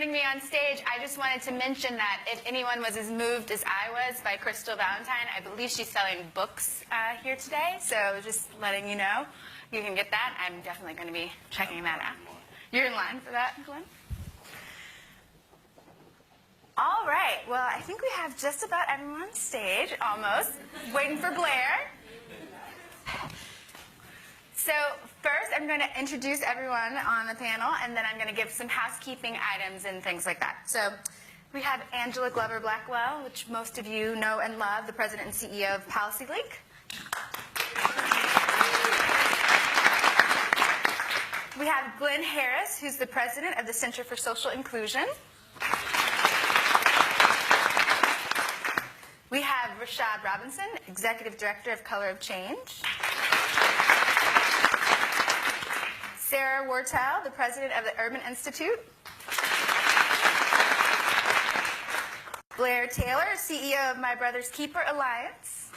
joining me on stage, I just wanted to mention that if anyone was as moved as I was by Crystal Valentine, I believe she's selling books here today. So just letting you know, you can get that. I'm definitely going to be checking that out. You're in line for that, Glenn? All right. Well, I think we have just about everyone on stage, almost. Waiting for Blair. So first, I'm going to introduce everyone on the panel, and then I'm going to give some housekeeping items and things like that. So we have Angela Glover Blackwell, which most of you know and love, the president and CEO of Policy Link. We have Glenn Harris, who's the president of the Center for Social Inclusion. We have Boyea-Robinson, executive director of Color of Change. Sarah Wartell, the president of the Urban Institute. Blair Taylor, CEO of My Brother's Keeper Alliance.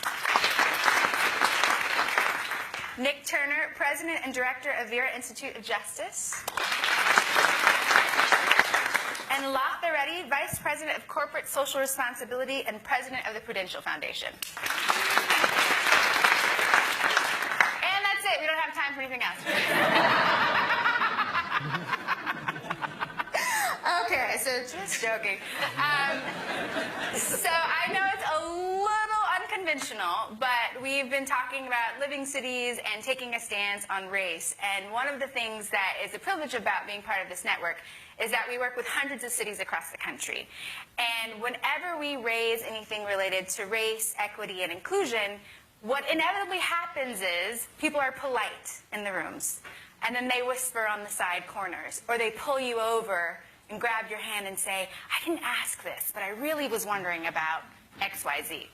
Nick Turner, president and director of Vera Institute of Justice. And Latha Reddy, vice president of corporate social responsibility and president of the Prudential Foundation. And that's it. We don't have time for anything else. Okay, so just joking. So I know it's a little unconventional, but we've been talking about living cities and taking a stance on race. And one of the things that is a privilege about being part of this network is that we work with hundreds of cities across the country. And whenever we raise anything related to race, equity, and inclusion, what inevitably happens is people are polite in the rooms. And then they whisper on the side corners, or they pull you over and grab your hand and say, I didn't ask this, but I really was wondering about X, Y, Z.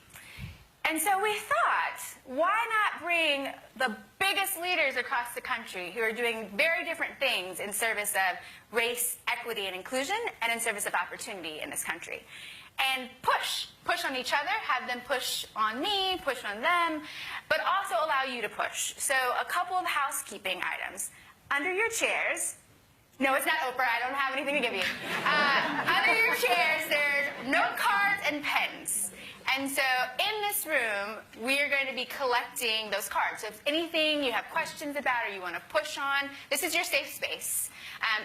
And so we thought, why not bring the biggest leaders across the country who are doing very different things in service of race, equity, and inclusion, and in service of opportunity in this country. And push on each other, have them push on me, push on them, but also allow you to push. So a couple of housekeeping items. Under your chairs, no, it's not Oprah, I don't have anything to give you. Under your chairs, there's note cards and pens. And so in this room, we are going to be collecting those cards. So if anything you have questions about or you want to push on, this is your safe space.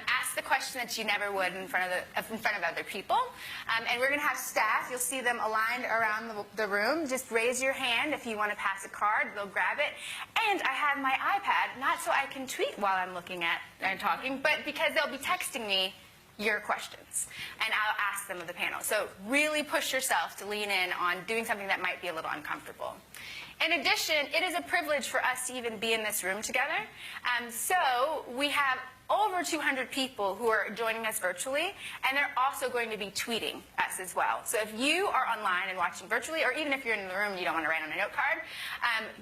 Ask the question that you never would in front of other people. And we're going to have staff. You'll see them aligned around the room. Just raise your hand if you want to pass a card. They'll grab it. And I have my iPad, not so I can tweet while I'm looking at and talking, but because they'll be texting me your questions, and I'll ask them of the panel. So really push yourself to lean in on doing something that might be a little uncomfortable. In addition, it is a privilege for us to even be in this room together. So we have over 200 people who are joining us virtually, and they're also going to be tweeting us as well. So if you are online and watching virtually, or even if you're in the room and you don't want to write on a note card,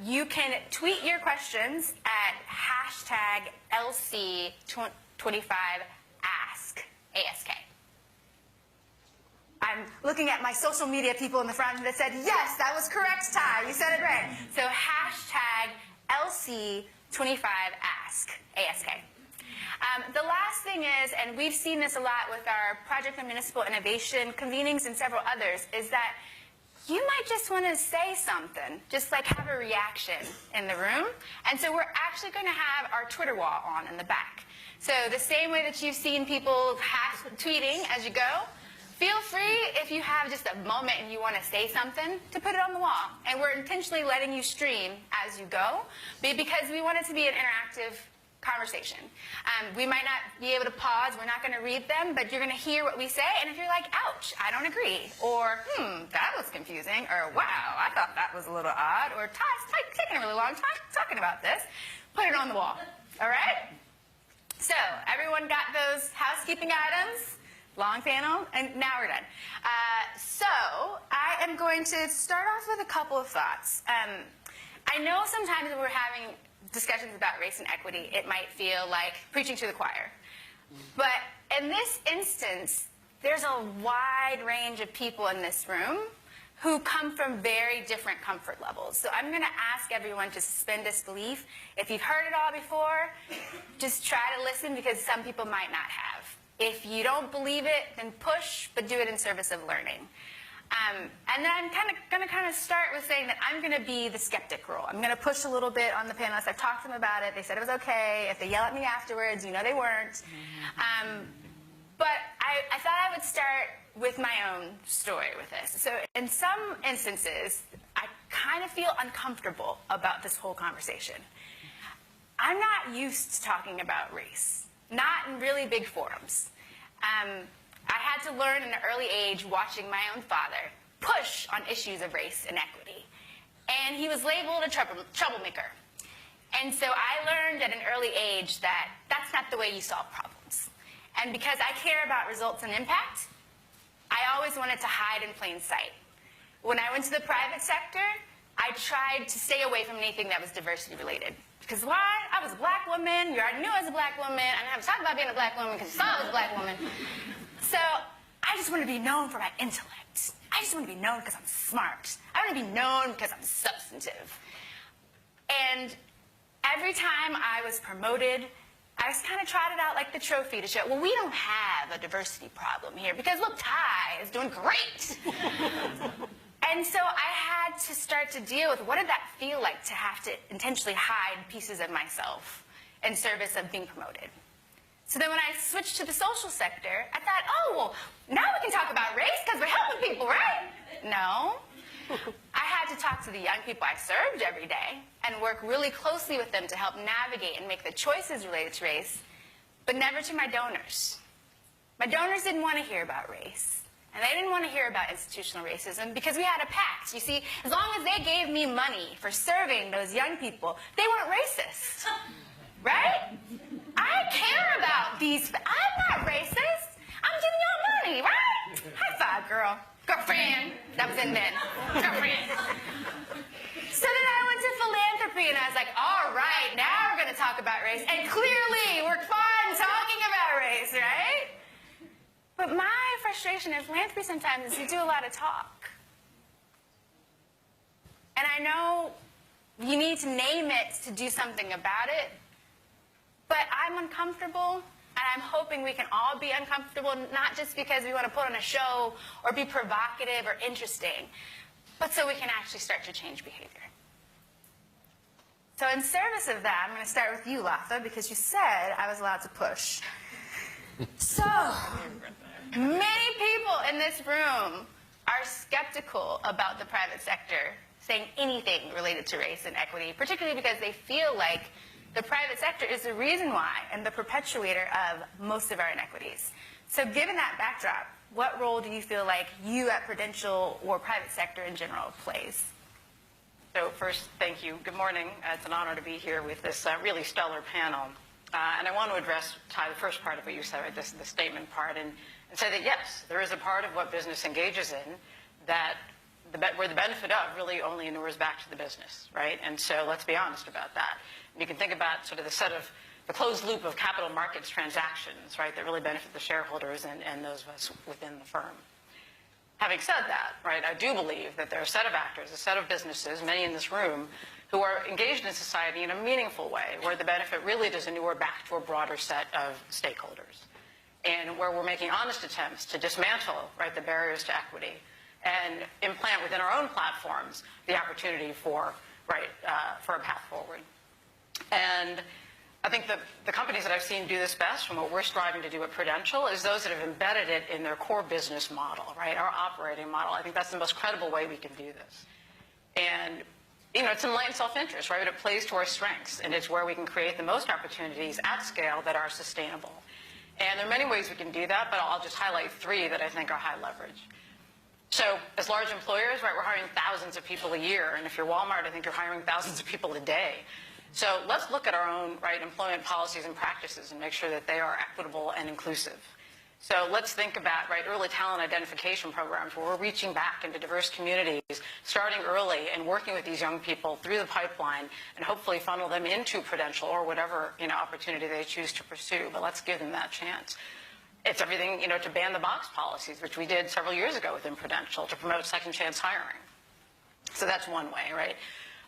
you can tweet your questions at hashtag LC25Ask. ASK. I'm looking at my social media people in the front that said, yes, that was correct, Ty. You said it right. So hashtag LC25Ask. ASK. The last thing is, and we've seen this a lot with our Project on Municipal Innovation convenings and several others, is that you might just want to say something, just like have a reaction in the room. And so we're actually going to have our Twitter wall on in the back. So the same way that you've seen people tweeting as you go, feel free if you have just a moment and you want to say something to put it on the wall. And we're intentionally letting you stream as you go because we want it to be an interactive conversation. We might not be able to pause. We're not going to read them, but you're going to hear what we say. And if you're like, ouch, I don't agree, or that was confusing, or wow, I thought that was a little odd, or Ty's taking a really long time talking about this, put it on the wall. All right? So everyone got those housekeeping items? Long panel, and now we're done. So I am going to start off with a couple of thoughts. I know sometimes when we're having discussions about race and equity, it might feel like preaching to the choir. But in this instance, there's a wide range of people in this room who come from very different comfort levels. So I'm going to ask everyone to suspend disbelief. If you've heard it all before, just try to listen because some people might not have. If you don't believe it, then push, but do it in service of learning. And then I'm going to start with saying that I'm going to be the skeptic role. I'm going to push a little bit on the panelists. I've talked to them about it. They said it was okay. If they yell at me afterwards, you know they weren't. But I thought I would start with my own story with this. So in some instances, I kind of feel uncomfortable about this whole conversation. I'm not used to talking about race, not in really big forums. I had to learn in an early age, watching my own father push on issues of race and equity. And he was labeled a troublemaker. And so I learned at an early age that that's not the way you solve problems. And because I care about results and impact, I always wanted to hide in plain sight. When I went to the private sector, I tried to stay away from anything that was diversity related. Because why? I was a black woman. You already knew I was a black woman. I didn't have to talk about being a black woman because you saw I was a black woman. So I just want to be known for my intellect. I just want to be known because I'm smart. I want to be known because I'm substantive. And every time I was promoted, I just kind of trotted out like the trophy to show, well, we don't have a diversity problem here because, look, Ty is doing great. And so I had to start to deal with what did that feel like to have to intentionally hide pieces of myself in service of being promoted. So then when I switched to the social sector, I thought, oh, well, now we can talk about race because we're helping people, right? No. I had to talk to the young people I served every day and work really closely with them to help navigate and make the choices related to race, but never to my donors. My donors didn't want to hear about race, and they didn't want to hear about institutional racism because we had a pact. You see, as long as they gave me money for serving those young people, they weren't racist, right? I care about these. I'm not racist. I'm giving y'all money, right? High five, girl. Girlfriend. That was in then. Girlfriend. So then I went to philanthropy, and I was like, all right, now we're going to talk about race. And clearly, we're fine talking about race, right? But my frustration in philanthropy sometimes is you do a lot of talk. And I know you need to name it to do something about it. But I'm uncomfortable, and I'm hoping we can all be uncomfortable, not just because we want to put on a show or be provocative or interesting, but so we can actually start to change behavior. So in service of that, I'm going to start with you, Latha, because you said I was allowed to push. So many people in this room are skeptical about the private sector saying anything related to race and equity, particularly because they feel like the private sector is the reason why and the perpetuator of most of our inequities. So given that backdrop, what role do you feel like you at Prudential or private sector in general plays? So first, thank you. Good morning. It's an honor to be here with this really stellar panel. And I want to address, Ty, the first part of what you said, right, the statement part, and say that, yes, there is a part of what business engages in that where the benefit of really only inures back to the business, right? And so let's be honest about that. You can think about sort of the closed loop of capital markets transactions, right, that really benefit the shareholders and those of us within the firm. Having said that, right, I do believe that there are a set of actors, a set of businesses, many in this room, who are engaged in society in a meaningful way, where the benefit really does inure back to a broader set of stakeholders, and where we're making honest attempts to dismantle, right, the barriers to equity and implant within our own platforms the opportunity for, right, for a path forward. And I think the companies that I've seen do this best, and what we're striving to do at Prudential, is those that have embedded it in their core business model, right, our operating model. I think that's the most credible way we can do this. And, you know, it's in enlightened self-interest, right? It plays to our strengths, and it's where we can create the most opportunities at scale that are sustainable. And there are many ways we can do that, but I'll just highlight three that I think are high leverage. So as large employers, right, we're hiring thousands of people a year. And if you're Walmart, I think you're hiring thousands of people a day. So let's look at our own, right, employment policies and practices and make sure that they are equitable and inclusive. So let's think about, right, early talent identification programs where we're reaching back into diverse communities, starting early and working with these young people through the pipeline and hopefully funnel them into Prudential or whatever, you know, opportunity they choose to pursue. But let's give them that chance. It's everything, you know, to ban the box policies, which we did several years ago within Prudential to promote second chance hiring. So that's one way, right?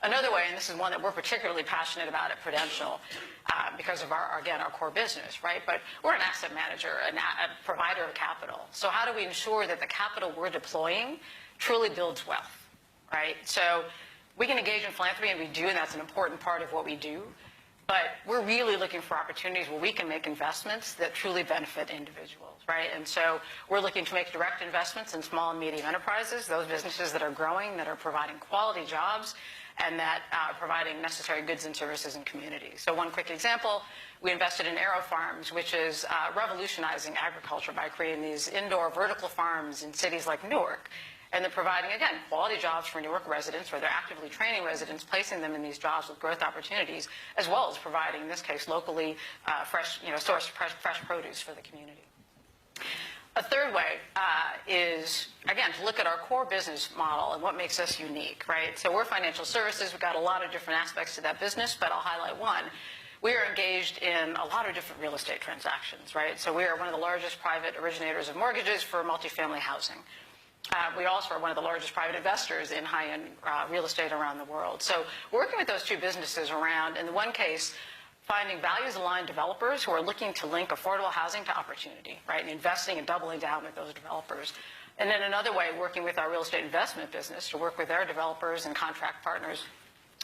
Another way, and this is one that we're particularly passionate about at Prudential because of our core business, right? But we're an asset manager, a provider of capital. So how do we ensure that the capital we're deploying truly builds wealth, right? So we can engage in philanthropy, and we do, and that's an important part of what we do. But we're really looking for opportunities where we can make investments that truly benefit individuals, right? And so we're looking to make direct investments in small and medium enterprises, those businesses that are growing, that are providing quality jobs, and that are providing necessary goods and services in communities. So one quick example, we invested in Aero Farms, which is revolutionizing agriculture by creating these indoor vertical farms in cities like Newark. And they're providing, again, quality jobs for Newark residents, where they're actively training residents, placing them in these jobs with growth opportunities, as well as providing, in this case, locally sourced fresh produce for the community. A third way is, again, to look at our core business model and what makes us unique, right? So we're financial services. We've got a lot of different aspects to that business, but I'll highlight one. We are engaged in a lot of different real estate transactions, right? So we are one of the largest private originators of mortgages for multifamily housing. We also are one of the largest private investors in high-end real estate around the world. So we're working with those two businesses around, in the one case, finding values-aligned developers who are looking to link affordable housing to opportunity, right, and investing and doubling down with those developers. And then another way, working with our real estate investment business to work with their developers and contract partners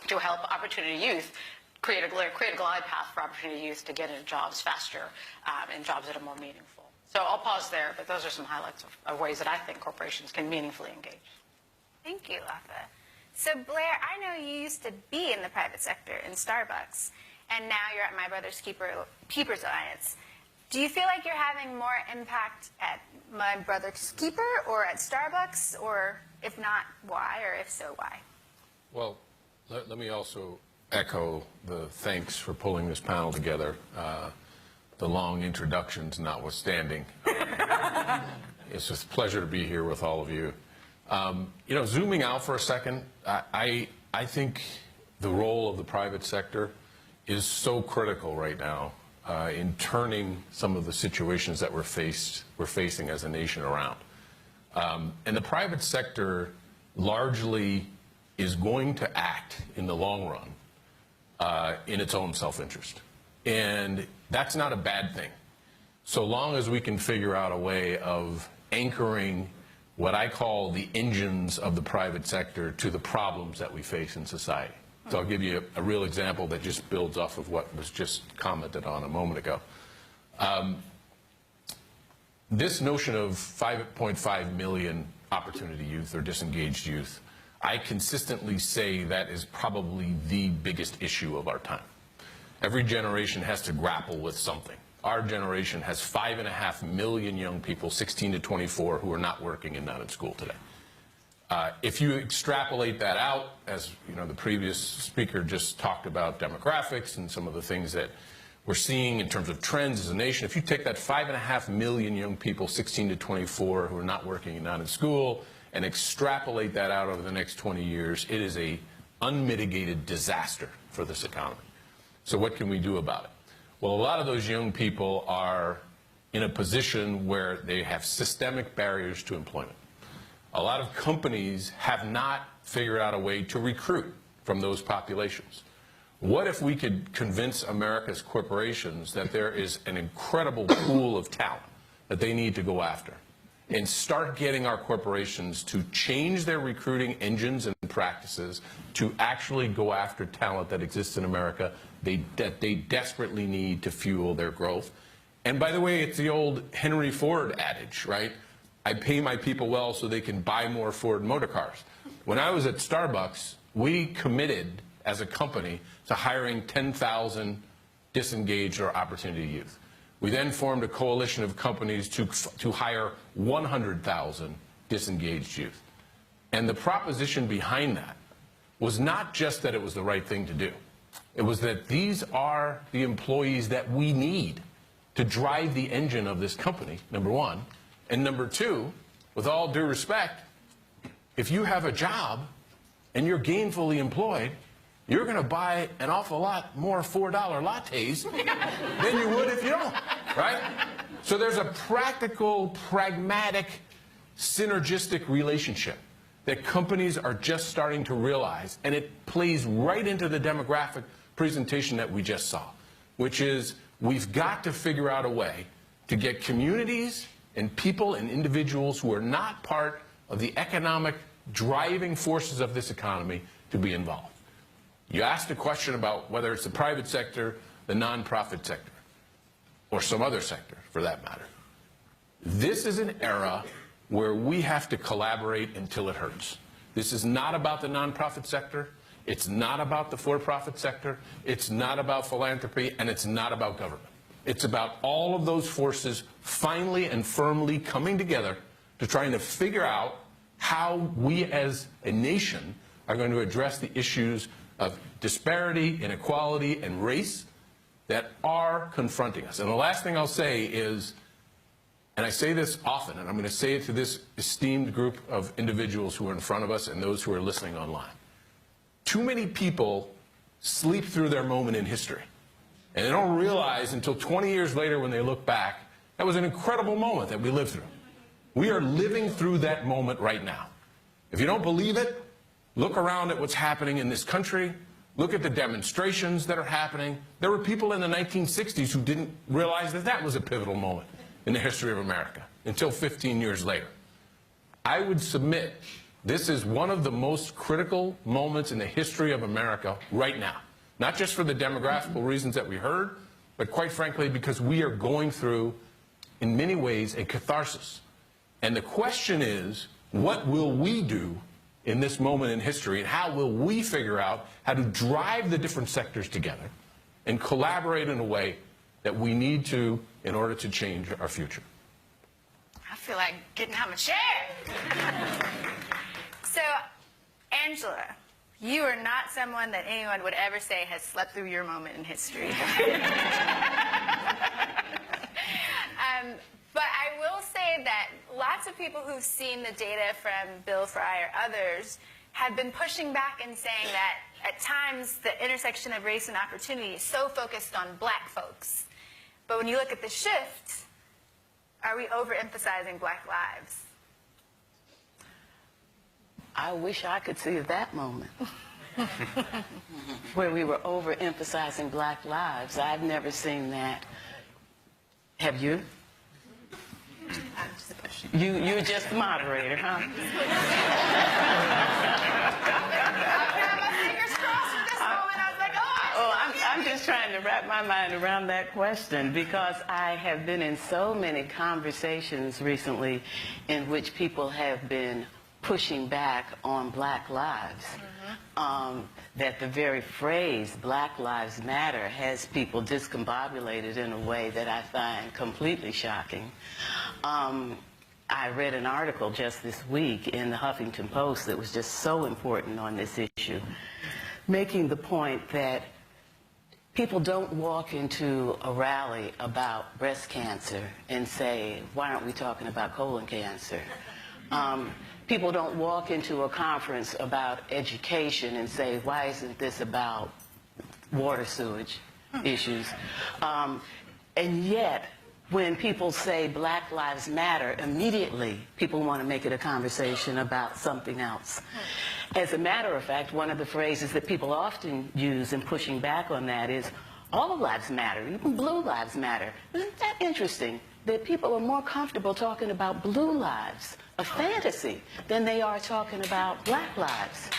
to help opportunity youth create a glide path for opportunity youth to get into jobs faster and jobs that are more meaningful. So I'll pause there, but those are some highlights of ways that I think corporations can meaningfully engage. Thank you, Latha. So Blair, I know you used to be in the private sector in Starbucks, and now you're at My Brother's Keepers Alliance. Do you feel like you're having more impact at My Brother's Keeper or at Starbucks, or if not, why, or if so, why? Well, let me also echo the thanks for pulling this panel together. The long introductions notwithstanding. It's just a pleasure to be here with all of you. Zooming out for a second, I think the role of the private sector is so critical right now in turning some of the situations that we're facing as a nation around. And the private sector largely is going to act in the long run in its own self-interest. And that's not a bad thing, so long as we can figure out a way of anchoring what I call the engines of the private sector to the problems that we face in society. So I'll give you a real example that just builds off of what was just commented on a moment ago. This notion of 5.5 million opportunity youth or disengaged youth, I consistently say that is probably the biggest issue of our time. Every generation has to grapple with something. Our generation has 5.5 million young people, 16 to 24, who are not working and not in school today. If you extrapolate that out, as the previous speaker just talked about demographics and some of the things that we're seeing in terms of trends as a nation, if you take that 5.5 million young people, 16 to 24, who are not working and not in school, and extrapolate that out over the next 20 years, it is an unmitigated disaster for this economy. So what can we do about it? Well, a lot of those young people are in a position where they have systemic barriers to employment. A lot of companies have not figured out a way to recruit from those populations. What if we could convince America's corporations that there is an incredible pool of talent that they need to go after, and start getting our corporations to change their recruiting engines and practices to actually go after talent that exists in America that they desperately need to fuel their growth. And by the way, it's the old Henry Ford adage, right? I pay my people well so they can buy more Ford motor cars. When I was at Starbucks, we committed as a company to hiring 10,000 disengaged or opportunity youth. We then formed a coalition of companies to hire 100,000 disengaged youth. And the proposition behind that was not just that it was the right thing to do. It was that these are the employees that we need to drive the engine of this company, number one. And number two, with all due respect, if you have a job and you're gainfully employed, you're going to buy an awful lot more $4 lattes than you would if you don't, right? So there's a practical, pragmatic, synergistic relationship that companies are just starting to realize, and it plays right into the demographic presentation that we just saw, which is we've got to figure out a way to get communities and people and individuals who are not part of the economic driving forces of this economy to be involved. You asked a question about whether it's the private sector, the nonprofit sector, or some other sector for that matter. This is an era where we have to collaborate until it hurts. This is not about the nonprofit sector. It's not about the for-profit sector. It's not about philanthropy, and it's not about government. It's about all of those forces finally and firmly coming together to trying to figure out how we as a nation are going to address the issues of disparity, inequality, and race that are confronting us. And the last thing I'll say is, and I say this often, and I'm going to say it to this esteemed group of individuals who are in front of us and those who are listening online. Too many people sleep through their moment in history. And they don't realize until 20 years later when they look back, that was an incredible moment that we lived through. We are living through that moment right now. If you don't believe it, look around at what's happening in this country. Look at the demonstrations that are happening. There were people in the 1960s who didn't realize that that was a pivotal moment in the history of America until 15 years later. I would submit this is one of the most critical moments in the history of America right now. Not just for the demographical reasons that we heard, but quite frankly because we are going through, in many ways, a catharsis. And the question is, what will we do in this moment in history, and how will we figure out how to drive the different sectors together and collaborate in a way that we need to in order to change our future? I feel like getting out of my chair. So, Angela, you are not someone that anyone would ever say has slept through your moment in history. But I will say that lots of people who've seen the data from Bill Fry or others have been pushing back and saying that at times the intersection of race and opportunity is so focused on black folks. But when you look at the shift, are we overemphasizing black lives? I wish I could see that moment where we were overemphasizing black lives. I've never seen that. Have you? You're just the moderator, huh? I'm just trying to wrap my mind around that question because I have been in so many conversations recently in which people have been pushing back on black lives. That the very phrase Black Lives Matter has people discombobulated in a way that I find completely shocking. I read an article just this week in the Huffington Post that was just so important on this issue, making the point that people don't walk into a rally about breast cancer and say, why aren't we talking about colon cancer? People don't walk into a conference about education and say, why isn't this about water sewage issues? And yet, when people say Black Lives Matter, immediately people want to make it a conversation about something else. As a matter of fact, one of the phrases that people often use in pushing back on that is, all lives matter, even blue lives matter. Isn't that interesting? That people are more comfortable talking about blue lives, a fantasy, than they are talking about black lives.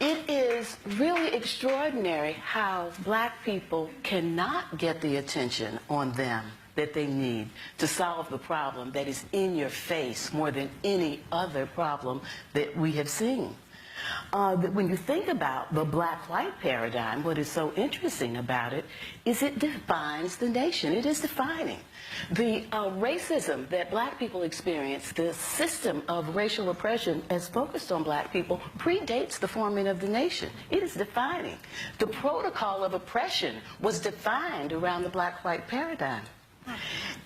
It is really extraordinary how black people cannot get the attention on them that they need to solve the problem that is in your face more than any other problem that we have seen. That when you think about the black-white paradigm, what is so interesting about it is it defines the nation. It is defining. The racism that black people experience, the system of racial oppression as focused on black people, predates the forming of the nation. It is defining. The protocol of oppression was defined around the black-white paradigm.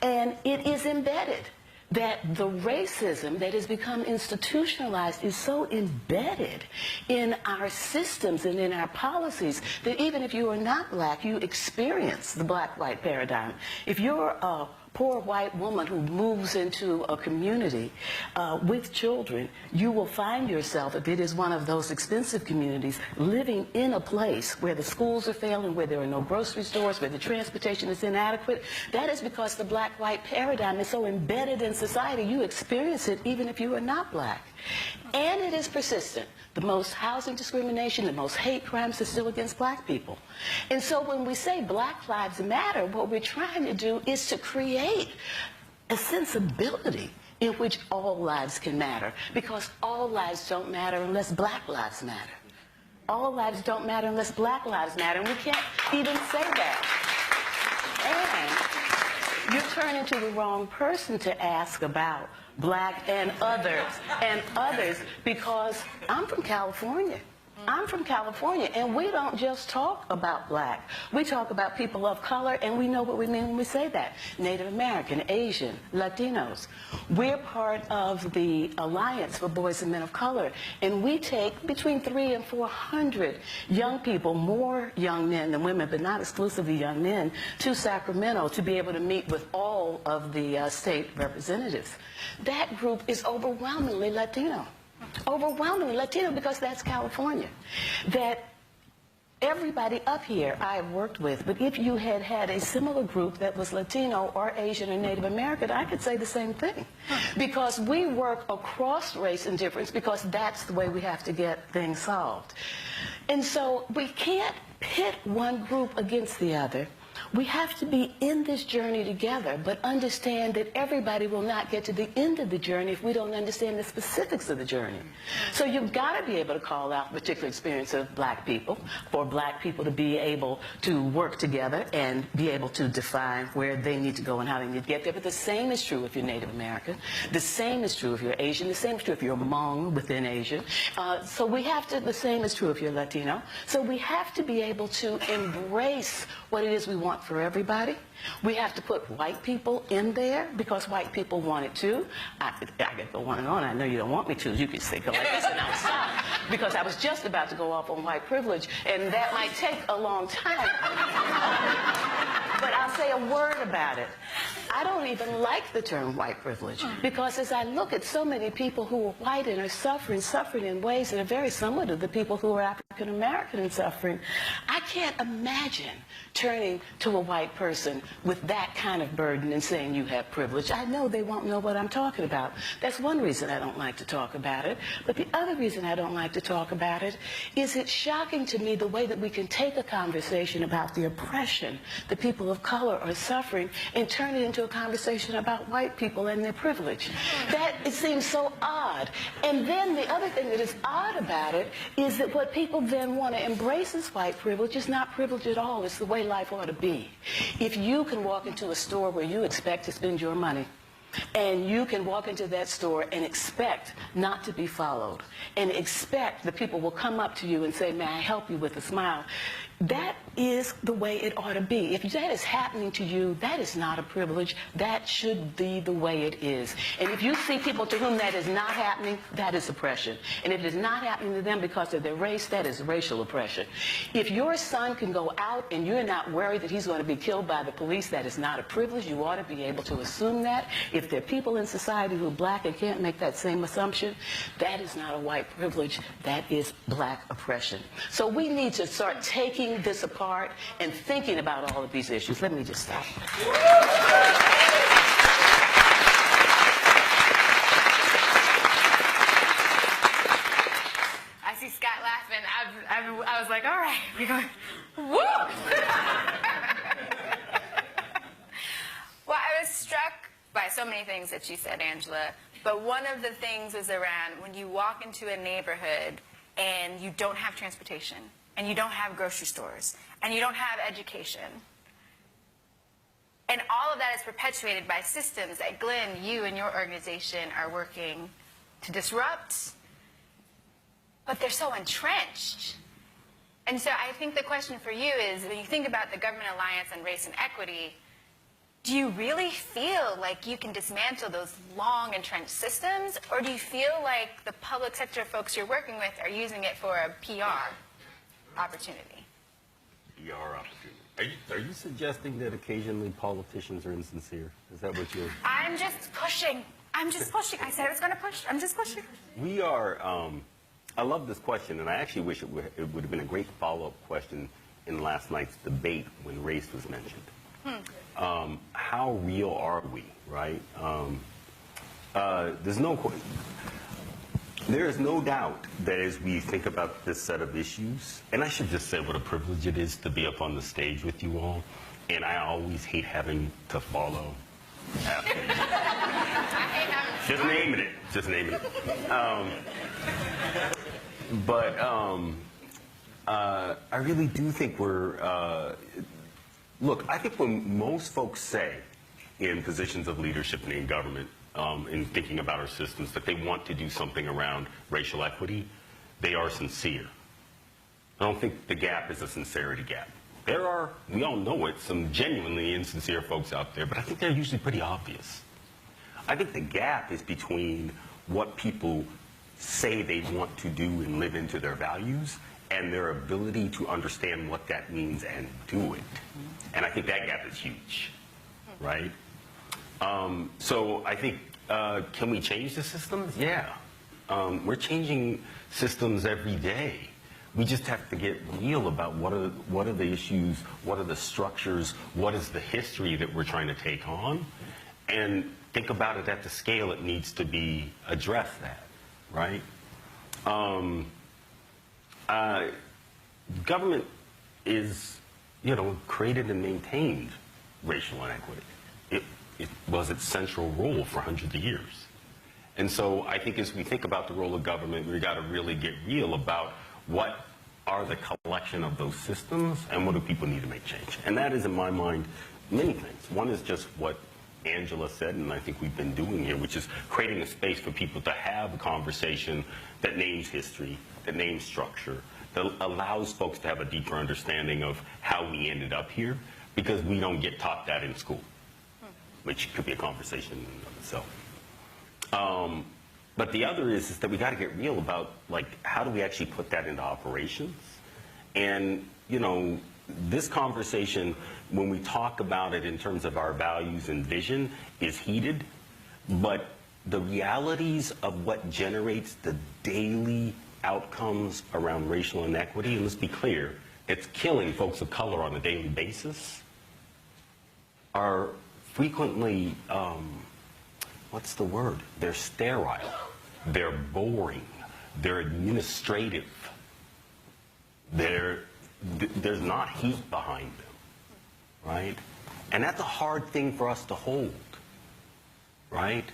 And it is embedded. That the racism that has become institutionalized is so embedded in our systems and in our policies that even if you are not black, you experience the black-white paradigm. If you're a poor white woman who moves into a community with children, you will find yourself, if it is one of those expensive communities, living in a place where the schools are failing, where there are no grocery stores, where the transportation is inadequate. That is because the black-white paradigm is so embedded in society, you experience it even if you are not black. And it is persistent. The most housing discrimination, the most hate crimes are still against black people. And so when we say Black Lives Matter, what we're trying to do is to create a sensibility in which all lives can matter, because all lives don't matter unless black lives matter. All lives don't matter unless black lives matter, and we can't even say that. And you're turning to the wrong person to ask about black and others, because I'm from California. I'm from California, and we don't just talk about black. We talk about people of color, and we know what we mean when we say that. Native American, Asian, Latinos. We're part of the Alliance for Boys and Men of Color, and we take between 300 and 400 young people, more young men than women, but not exclusively young men, to Sacramento to be able to meet with all of the state representatives. That group is overwhelmingly Latino. Overwhelmingly Latino, because that's California. That everybody up here I have worked with, but if you had had a similar group that was Latino or Asian or Native American, I could say the same thing. Because we work across race and difference, because that's the way we have to get things solved. And so we can't pit one group against the other. We have to be in this journey together, but understand that everybody will not get to the end of the journey if we don't understand the specifics of the journey. So you've got to be able to call out the particular experience of black people, for black people to be able to work together and be able to define where they need to go and how they need to get there. But the same is true if you're Native American. The same is true if you're Asian. The same is true if you're Hmong within Asia. So we have to, the same is true if you're Latino. So we have to be able to embrace what it is we want for everybody. We have to put white people in there because white people want it too. I could go on and on. I know you don't want me to. You could say go like this and I'll stop. Because I was just about to go off on white privilege, and that might take a long time. But I'll say a word about it. I don't even like the term white privilege, because as I look at so many people who are white and are suffering in ways that are very similar to the people who are African American and suffering, I can't imagine turning to a white person with that kind of burden and saying you have privilege. I know they won't know what I'm talking about. That's one reason I don't like to talk about it. But the other reason I don't like to talk about it is it's shocking to me the way that we can take a conversation about the oppression that people of color are suffering and turn it into a conversation about white people and their privilege. That, it seems so odd. And then the other thing that is odd about it is that what people then want to embrace as white privilege is not privilege at all. It's the way life ought to be. If you can walk into a store where you expect to spend your money, and you can walk into that store and expect not to be followed, and expect that people will come up to you and say, may I help you, with a smile. That is the way it ought to be. If that is happening to you, that is not a privilege. That should be the way it is. And if you see people to whom that is not happening, that is oppression. And if it is not happening to them because of their race, that is racial oppression. If your son can go out and you're not worried that he's going to be killed by the police, that is not a privilege. You ought to be able to assume that. If there are people in society who are black and can't make that same assumption, that is not a white privilege. That is black oppression. So we need to start taking this apart and thinking about all of these issues. Let me just stop. I see Scott laughing. I was like, all right, we're going, woo! Well, I was struck by so many things that you said, Angela, but one of the things was around when you walk into a neighborhood and you don't have transportation, and you don't have grocery stores, and you don't have education. And all of that is perpetuated by systems that, Glenn, you and your organization are working to disrupt, but they're so entrenched. And so I think the question for you is, when you think about the Government Alliance on Race and Equity, do you really feel like you can dismantle those long entrenched systems, or do you feel like the public sector folks you're working with are using it for a PR opportunity? ER opportunity. Are you suggesting that occasionally politicians are insincere? Is that what you're... I'm just pushing. I'm just pushing. I said I was going to push. I'm just pushing. We are, I love this question, and I actually wish it would have been a great follow-up question in last night's debate when race was mentioned. How real are we, right? There is no doubt that as we think about this set of issues, and I should just say what a privilege it is to be up on the stage with you all, and I always hate having to follow after you. Just naming it. Just naming it. I really do think we're... look, I think when most folks say in positions of leadership and in government, in thinking about our systems, that they want to do something around racial equity, they are sincere. I don't think the gap is a sincerity gap. There are, we all know it, some genuinely insincere folks out there, but I think they're usually pretty obvious. I think the gap is between what people say they want to do and live into their values and their ability to understand what that means and do it. And I think that gap is huge, right? So I think, can we change the systems? Yeah. We're changing systems every day. We just have to get real about what are the issues, what are the structures, what is the history that we're trying to take on, and think about it at the scale it needs to be addressed at, right? Government is, created and maintained racial inequity. It was its central role for hundreds of years. And so I think as we think about the role of government, we got to really get real about what are the collection of those systems and what do people need to make change. And that is, in my mind, many things. One is just what Angela said, and I think we've been doing here, which is creating a space for people to have a conversation that names history, that names structure, that allows folks to have a deeper understanding of how we ended up here, because we don't get taught that in school, which could be a conversation in and of itself. But the other is that we got to get real about, how do we actually put that into operations? And, this conversation, when we talk about it in terms of our values and vision, is heated, but the realities of what generates the daily outcomes around racial inequity, and let's be clear, it's killing folks of color on a daily basis, are frequently, what's the word? They're sterile, they're boring, they're administrative, there's not heat behind them, right? And that's a hard thing for us to hold, right?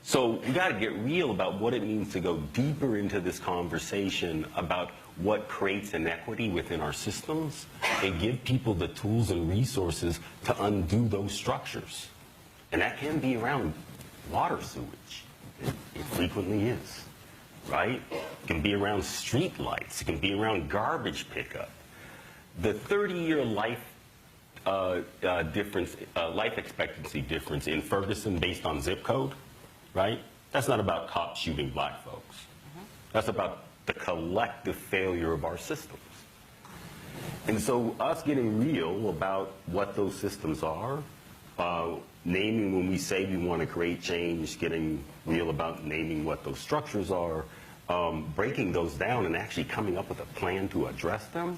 So we got to get real about what it means to go deeper into this conversation about what creates inequity within our systems and give people the tools and resources to undo those structures. And that can be around water sewage. It frequently is, right? It can be around street lights. It can be around garbage pickup. The 30-year life life expectancy difference in Ferguson based on zip code, right? That's not about cops shooting black folks. That's about the collective failure of our systems. And so us getting real about what those systems are, naming when we say we want to create change, getting real about naming what those structures are, breaking those down and actually coming up with a plan to address them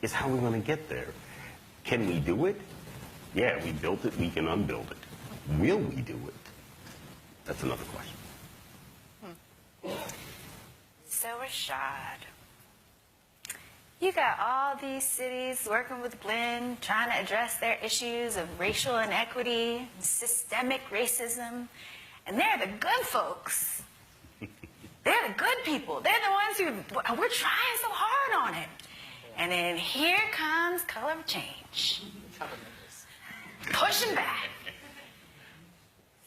is how we're going to get there. Can we do it? Yeah, we built it, we can unbuild it. Will we do it? That's another question. So, Rashad, you got all these cities working with Glenn, trying to address their issues of racial inequity, systemic racism, and they're the good folks. They're the good people. They're the ones who, we're trying so hard on it. And then here comes Color of Change. Pushing back.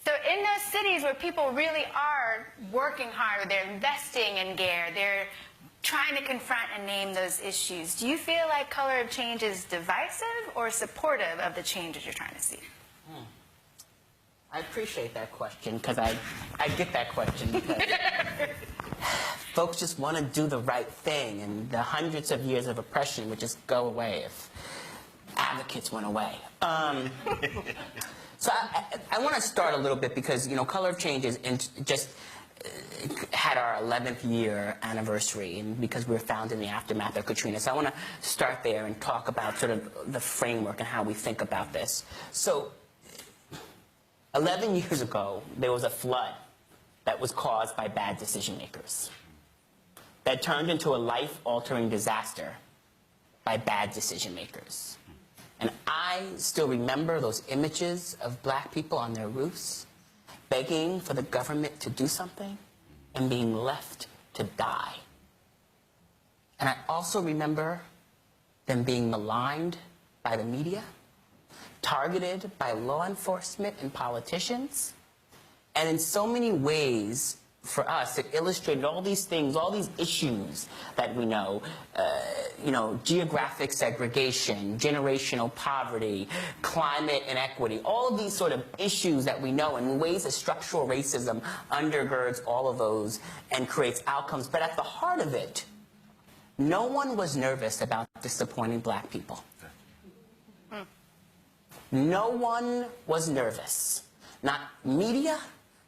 So in those cities where people really are working hard, they're investing in GARE, they're trying to confront and name those issues, do you feel like Color of Change is divisive or supportive of the changes you're trying to see? I appreciate that question because I get that question because folks just want to do the right thing, and the hundreds of years of oppression would just go away if advocates went away. So I want to start a little bit because, you know, Color of Change is just had our 11th year anniversary, and because we were founded in the aftermath of Katrina. So I want to start there and talk about sort of the framework and how we think about this. So 11 years ago, there was a flood that was caused by bad decision makers that turned into a life-altering disaster by bad decision makers. And I still remember those images of black people on their roofs begging for the government to do something and being left to die. And I also remember them being maligned by the media, targeted by law enforcement and politicians. And in so many ways, for us, it illustrated all these things, all these issues that we know, geographic segregation, generational poverty, climate inequity, all of these sort of issues that we know, and ways that structural racism undergirds all of those and creates outcomes. But at the heart of it, no one was nervous about disappointing black people. No one was nervous. Not media,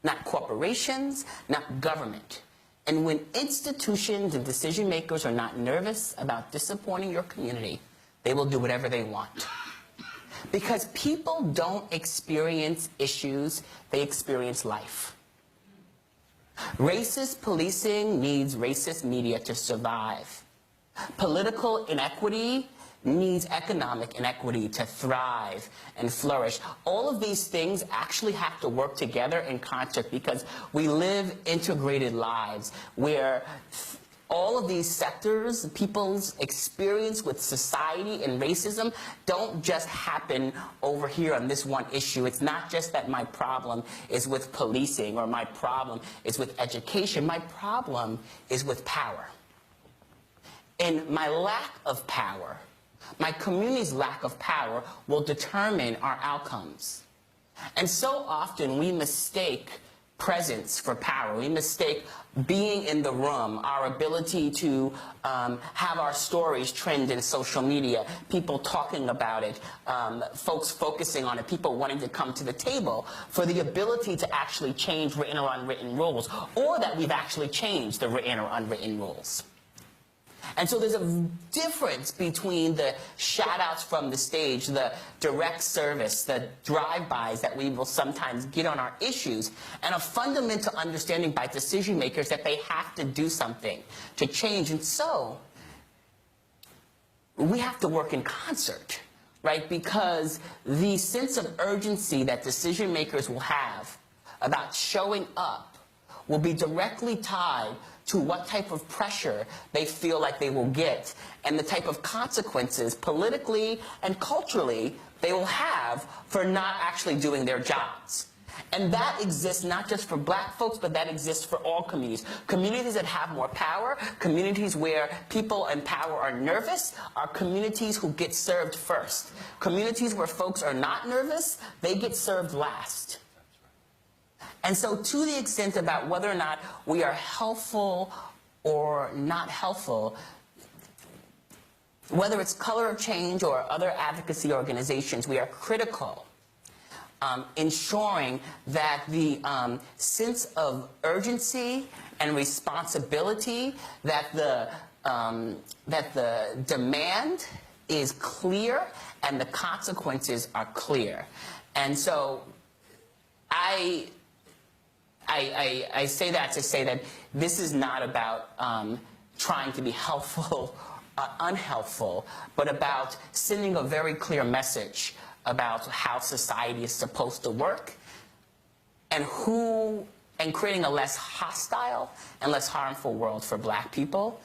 not corporations, not government. And when institutions and decision makers are not nervous about disappointing your community, they will do whatever they want. Because people don't experience issues, they experience life. Racist policing needs racist media to survive. Political inequity needs economic inequity to thrive and flourish. All of these things actually have to work together in concert because we live integrated lives where all of these sectors, people's experience with society and racism don't just happen over here on this one issue. It's not just that my problem is with policing or my problem is with education. My problem is with power. And my lack of power, my community's lack of power will determine our outcomes. And so often we mistake presence for power. We mistake being in the room, our ability to have our stories trend in social media, people talking about it, folks focusing on it, people wanting to come to the table for the ability to actually change written or unwritten rules, or that we've actually changed the written or unwritten rules. And so there's a difference between the shout-outs from the stage, the direct service, the drive-bys that we will sometimes get on our issues, and a fundamental understanding by decision makers that they have to do something to change. And so we have to work in concert, right? Because the sense of urgency that decision makers will have about showing up will be directly tied to what type of pressure they feel like they will get and the type of consequences politically and culturally they will have for not actually doing their jobs. And that exists not just for black folks, but that exists for all communities. Communities that have more power, communities where people in power are nervous, are communities who get served first. Communities where folks are not nervous, they get served last. And so to the extent about whether or not we are helpful or not helpful, whether it's Color of Change or other advocacy organizations, we are critical ensuring that the sense of urgency and responsibility, that the demand is clear and the consequences are clear. And so I say that to say that this is not about trying to be helpful or unhelpful, but about sending a very clear message about how society is supposed to work and creating a less hostile and less harmful world for black people,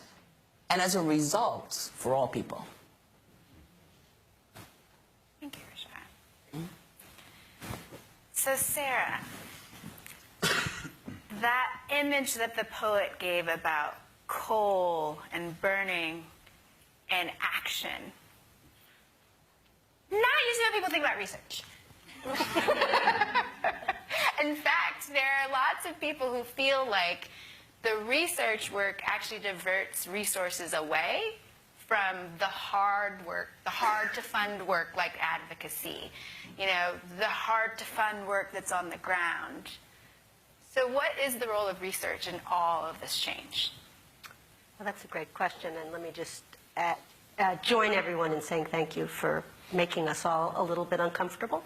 and as a result, for all people. Thank you, Rashad. So, Sarah, that image that the poet gave about coal and burning and action, not usually what people think about research. In fact, there are lots of people who feel like the research work actually diverts resources away from the hard work, the hard to fund work like advocacy, you know, the hard to fund work that's on the ground. So what is the role of research in all of this change? Well, that's a great question, and let me just join everyone in saying thank you for making us all a little bit uncomfortable.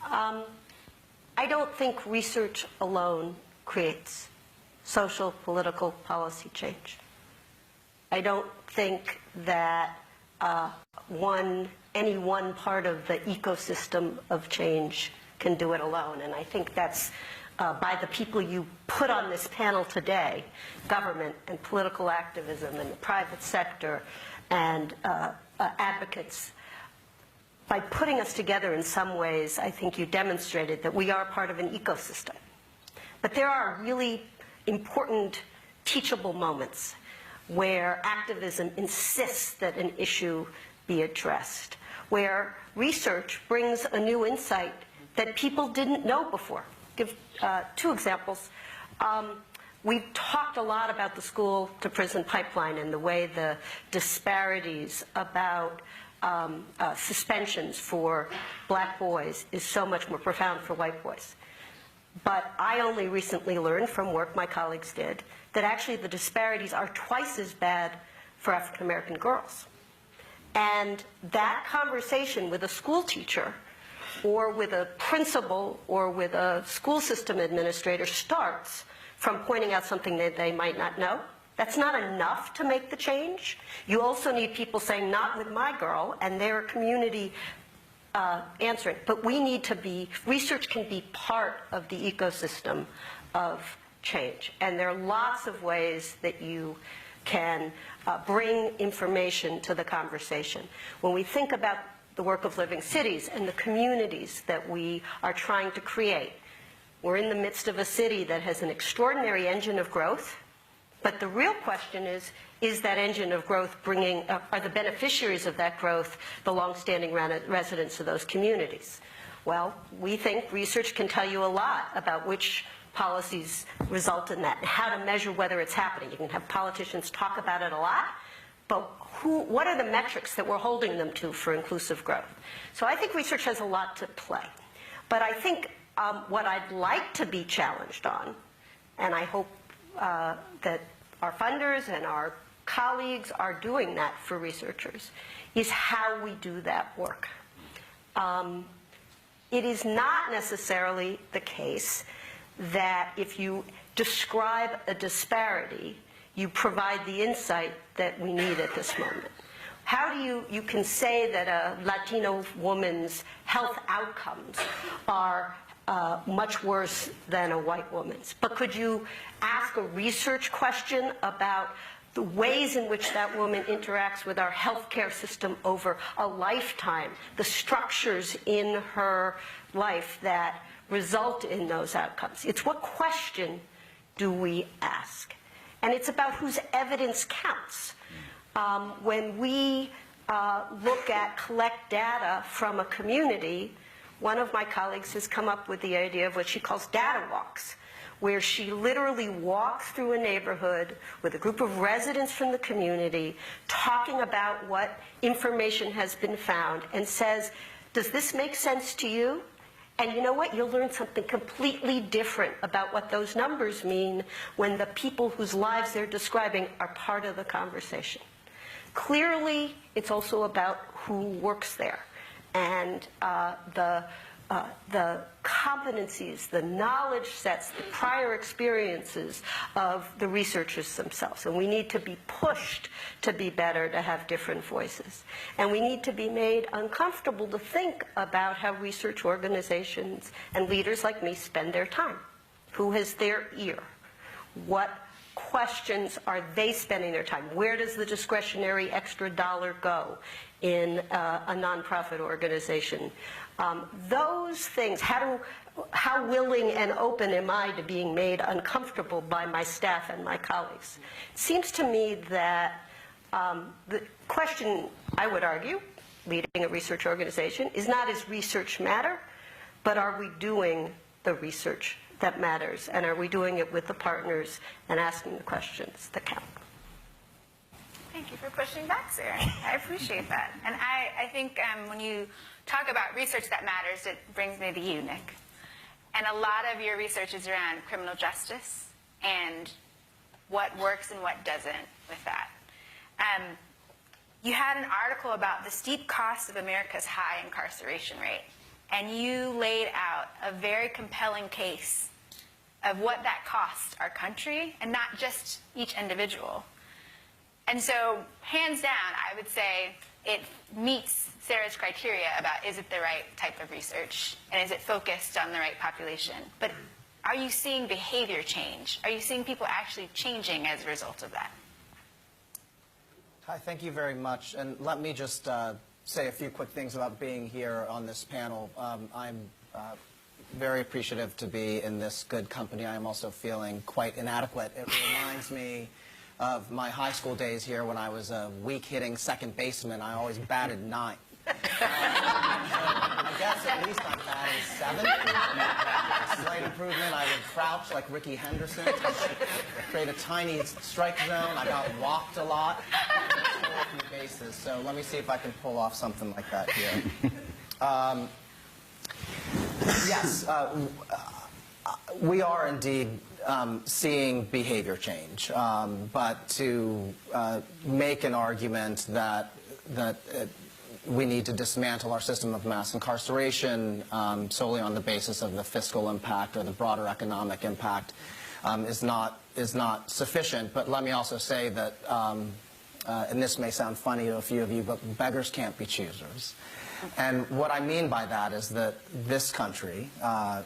I don't think research alone creates social, political, policy change. I don't think that any one part of the ecosystem of change can do it alone, and I think that's by the people you put on this panel today, government and political activism and the private sector and advocates. By putting us together in some ways, I think you demonstrated that we are part of an ecosystem. But there are really important teachable moments where activism insists that an issue be addressed, where research brings a new insight that people didn't know before. Give two examples. We've talked a lot about the school-to-prison pipeline and the way the disparities about suspensions for black boys is so much more profound for white boys. But I only recently learned from work my colleagues did that actually the disparities are twice as bad for African-American girls. And that conversation with a school teacher or with a principal or with a school system administrator starts from pointing out something that they might not know. That's not enough to make the change. You also need people saying, not with my girl, and their community answering. But we need to be, research can be part of the ecosystem of change. And there are lots of ways that you can bring information to the conversation. When we think about the work of living cities and the communities that we are trying to create, we're in the midst of a city that has an extraordinary engine of growth. But the real question is that engine of growth bringing, are the beneficiaries of that growth the longstanding residents of those communities? Well, we think research can tell you a lot about which policies result in that and how to measure whether it's happening. You can have politicians talk about it a lot, but what are the metrics that we're holding them to for inclusive growth? So I think research has a lot to play. But I think what I'd like to be challenged on, and I hope that our funders and our colleagues are doing that for researchers, is how we do that work. It is not necessarily the case that if you describe a disparity, you provide the insight that we need at this moment. How do you can say that a Latino woman's health outcomes are much worse than a white woman's. But could you ask a research question about the ways in which that woman interacts with our healthcare system over a lifetime, the structures in her life that result in those outcomes? It's what question do we ask? And it's about whose evidence counts. When we collect data from a community, one of my colleagues has come up with the idea of what she calls data walks, where she literally walks through a neighborhood with a group of residents from the community talking about what information has been found and says, does this make sense to you? And you know what? You'll learn something completely different about what those numbers mean when the people whose lives they're describing are part of the conversation. Clearly, it's also about who works there and the competencies, the knowledge sets, the prior experiences of the researchers themselves. And we need to be pushed to be better, to have different voices. And we need to be made uncomfortable to think about how research organizations and leaders like me spend their time. Who has their ear? What questions are they spending their time? Where does the discretionary extra dollar go in a nonprofit organization? Those things, how willing and open am I to being made uncomfortable by my staff and my colleagues? It seems to me that the question, I would argue, leading a research organization, is not, is research matter, but are we doing the research that matters? And are we doing it with the partners and asking the questions that count? Thank you for pushing back, Sarah. I appreciate that. And I think when you talk about research that matters, it brings me to you, Nick. And a lot of your research is around criminal justice and what works and what doesn't with that. You had an article about the steep cost of America's high incarceration rate, and you laid out a very compelling case of what that costs our country, and not just each individual. And so, hands down, I would say it meets Sarah's criteria about is it the right type of research, and is it focused on the right population. But are you seeing behavior change? Are you seeing people actually changing as a result of that? Hi, thank you very much. And let me just say a few quick things about being here on this panel. I'm very appreciative to be in this good company. I am also feeling quite inadequate. It reminds me of my high school days here when I was a weak-hitting second baseman. I always batted 9. I guess at least I'm batting 7. Slight improvement. I would crouch like Ricky Henderson, create a tiny strike zone. I got walked a lot. From the bases. So let me see if I can pull off something like that here. Yes, we are indeed seeing behavior change, but to make an argument that we need to dismantle our system of mass incarceration solely on the basis of the fiscal impact or the broader economic impact is not sufficient. But let me also say that, and this may sound funny to a few of you, but beggars can't be choosers. And what I mean by that is that this country,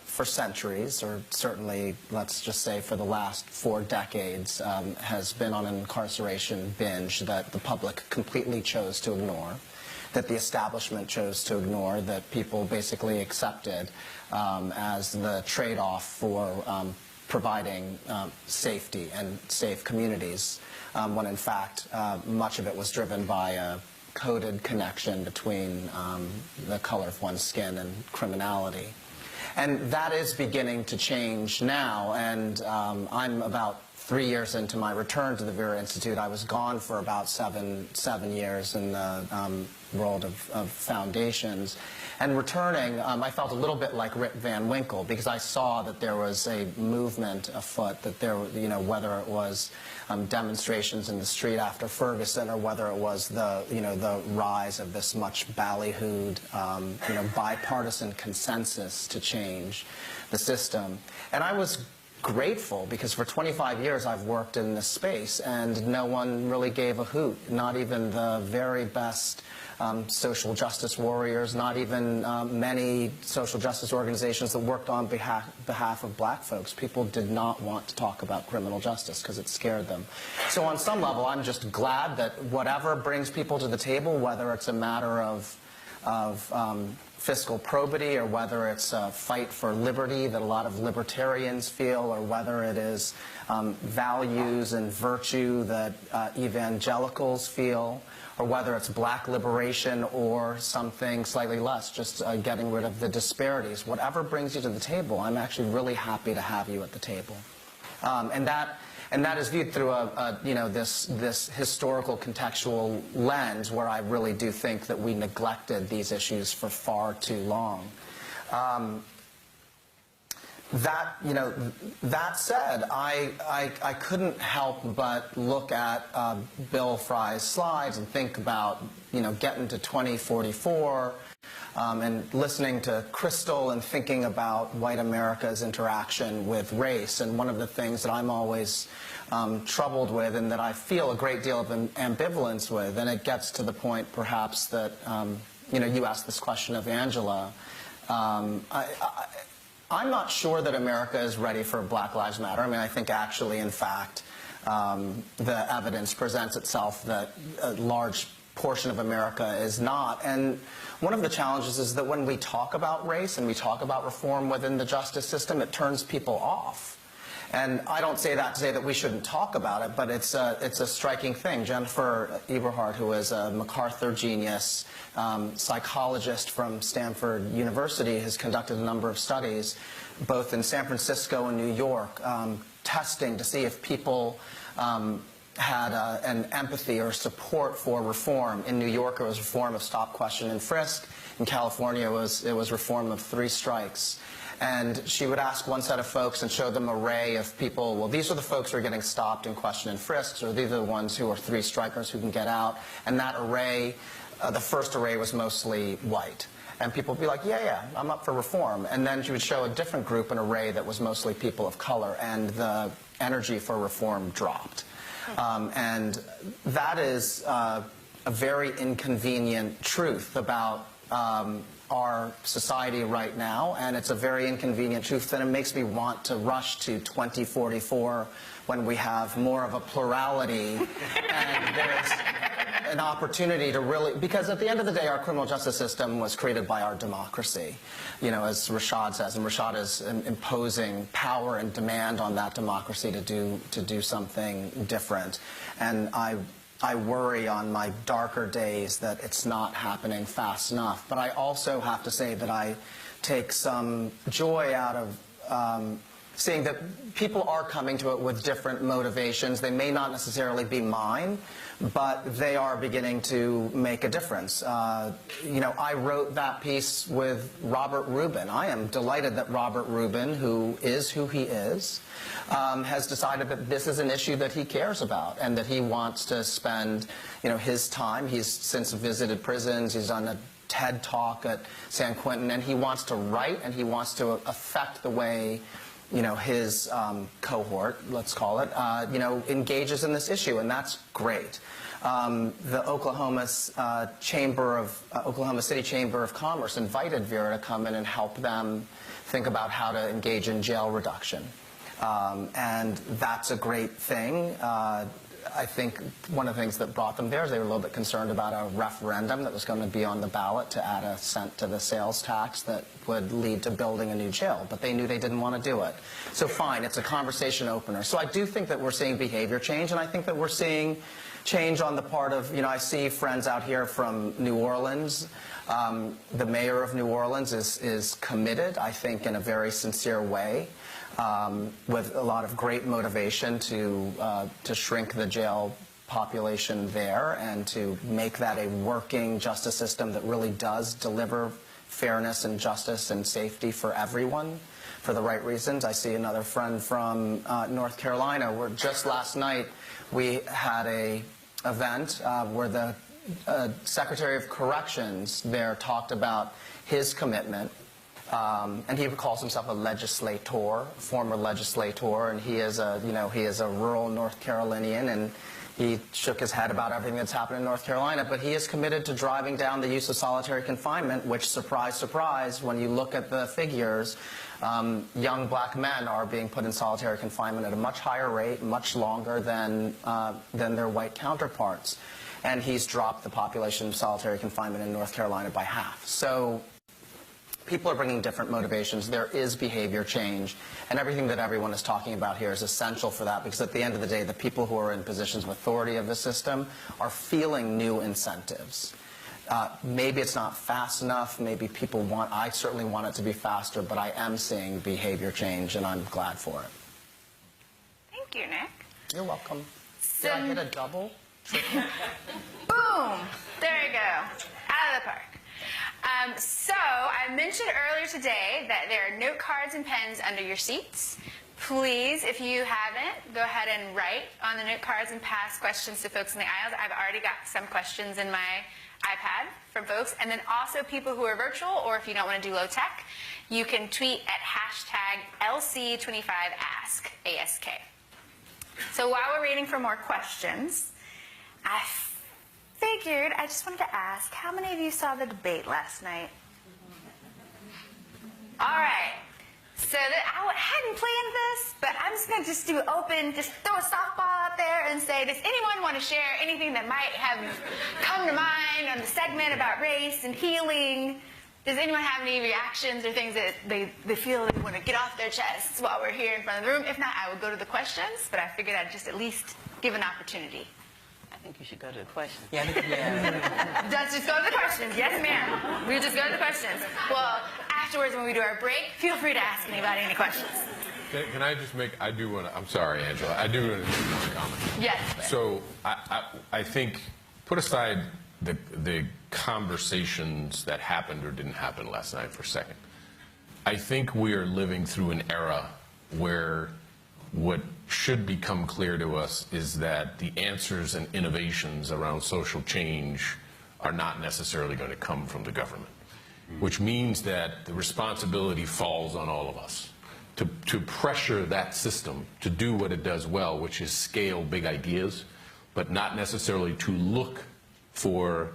for centuries, or certainly, let's just say for the last 4 decades, has been on an incarceration binge that the public completely chose to ignore, that the establishment chose to ignore, that people basically accepted as the trade-off for providing safety and safe communities, when in fact much of it was driven by a coded connection between the color of one's skin and criminality. And that is beginning to change now, and I'm about 3 years into my return to the Vera Institute. I was gone for about seven years in the world of foundations. And returning, I felt a little bit like Rip Van Winkle, because I saw that there was a movement afoot, that there, whether it was demonstrations in the street after Ferguson, or whether it was the rise of this much ballyhooed, bipartisan consensus to change the system. And I was grateful, because for 25 years I've worked in this space and no one really gave a hoot, not even the very best social justice warriors, not even many social justice organizations that worked on behalf of black folks. People did not want to talk about criminal justice because it scared them. So on some level, I'm just glad that whatever brings people to the table, whether it's a matter of fiscal probity, or whether it's a fight for liberty that a lot of libertarians feel, or whether it is values and virtue that evangelicals feel, or whether it's black liberation or something slightly less, just getting rid of the disparities. Whatever brings you to the table, I'm actually really happy to have you at the table. And that is viewed through this historical contextual lens, where I really do think that we neglected these issues for far too long. That said, I couldn't help but look at Bill Fry's slides and think about getting to 2044. And listening to Crystal and thinking about white America's interaction with race. And one of the things that I'm always troubled with, and that I feel a great deal of ambivalence with, and it gets to the point perhaps that, you asked this question of Angela. I'm not sure that America is ready for Black Lives Matter. I mean, I think actually, in fact, the evidence presents itself that a large portion of America is not. And one of the challenges is that when we talk about race and we talk about reform within the justice system, it turns people off. And I don't say that to say that we shouldn't talk about it, but it's a striking thing. Jennifer Eberhardt, who is a MacArthur genius, psychologist from Stanford University, has conducted a number of studies, both in San Francisco and New York, testing to see if people had an empathy or support for reform. In New York, it was reform of stop, question, and frisk. In California, it was reform of 3 strikes. And she would ask one set of folks and show them an array of people. Well, these are the folks who are getting stopped and questioned and frisked, or these are the ones who are 3 strikers who can get out. And that array, the first array was mostly white. And people would be like, yeah, I'm up for reform. And then she would show a different group, an array that was mostly people of color, and the energy for reform dropped. And that is a very inconvenient truth about our society right now, and it's a very inconvenient truth that it makes me want to rush to 2044 when we have more of a plurality and there's an opportunity to really, because at the end of the day, our criminal justice system was created by our democracy, you know, as Rashad says, and Rashad is imposing power and demand on that democracy to do something different. And I worry on my darker days that it's not happening fast enough. But I also have to say that I take some joy out of seeing that people are coming to it with different motivations. They may not necessarily be mine, but they are beginning to make a difference. You know, I wrote that piece with Robert Rubin. I am delighted that Robert Rubin, who he is, has decided that this is an issue that he cares about and that he wants to spend, you know, his time. He's since visited prisons. He's done a TED Talk at San Quentin, and he wants to write and he wants to affect the way, you know, his cohort, let's call it, you know, engages in this issue, and that's great. The Oklahoma City Chamber of Commerce invited Vera to come in and help them think about how to engage in jail reduction. And that's a great thing. I think one of the things that brought them there is they were a little bit concerned about a referendum that was going to be on the ballot to add a cent to the sales tax that would lead to building a new jail, but they knew they didn't want to do it. So fine, it's a conversation opener. So I do think that we're seeing behavior change, and I think that we're seeing change on the part of, you know, I see friends out here from New Orleans. The mayor of New Orleans is committed, I think, in a very sincere way. With a lot of great motivation to shrink the jail population there and to make that a working justice system that really does deliver fairness and justice and safety for everyone for the right reasons. I see another friend from North Carolina where just last night we had an event where the Secretary of Corrections there talked about his commitment. And he calls himself a legislator, former legislator, and he is a rural North Carolinian, and he shook his head about everything that's happened in North Carolina, but he is committed to driving down the use of solitary confinement, which, surprise, surprise, when you look at the figures, young black men are being put in solitary confinement at a much higher rate, much longer than their white counterparts. And he's dropped the population of solitary confinement in North Carolina by half. So people are bringing different motivations. There is behavior change, and everything that everyone is talking about here is essential for that, because at the end of the day, the people who are in positions of authority of the system are feeling new incentives. Maybe it's not fast enough. Maybe I certainly want it to be faster, but I am seeing behavior change, and I'm glad for it. Thank you, Nick. You're welcome. Did I hit a double? Triple? Boom! There you go. Out of the park. So I mentioned earlier today that there are note cards and pens under your seats. Please, if you haven't, go ahead and write on the note cards and pass questions to folks in the aisles. I've already got some questions in my iPad from folks. And then also people who are virtual, or if you don't want to do low tech, you can tweet at #LC25ask, ASK. So while we're waiting for more questions, I figured I just wanted to ask, how many of you saw the debate last night? All right. So I hadn't planned this, but I'm just going to just throw a softball out there and say, does anyone want to share anything that might have come to mind on the segment about race and healing Does anyone have any reactions or things that they feel they want to get off their chests while we're here in front of the room? If not, I will go to the questions, but I figured I'd just at least give an opportunity. I think you should go to the questions. Yeah, Let's just go to the questions. Yes, ma'am. We'll just go to the questions. Well, afterwards when we do our break, feel free to ask anybody any questions. Can I just make, I'm sorry, Angela, I do want to make one comment. Yes. So I think, put aside the conversations that happened or didn't happen last night for a second. I think we are living through an era where what should become clear to us is that the answers and innovations around social change are not necessarily going to come from the government, which means that the responsibility falls on all of us to pressure that system to do what it does well, which is scale big ideas, but not necessarily to look for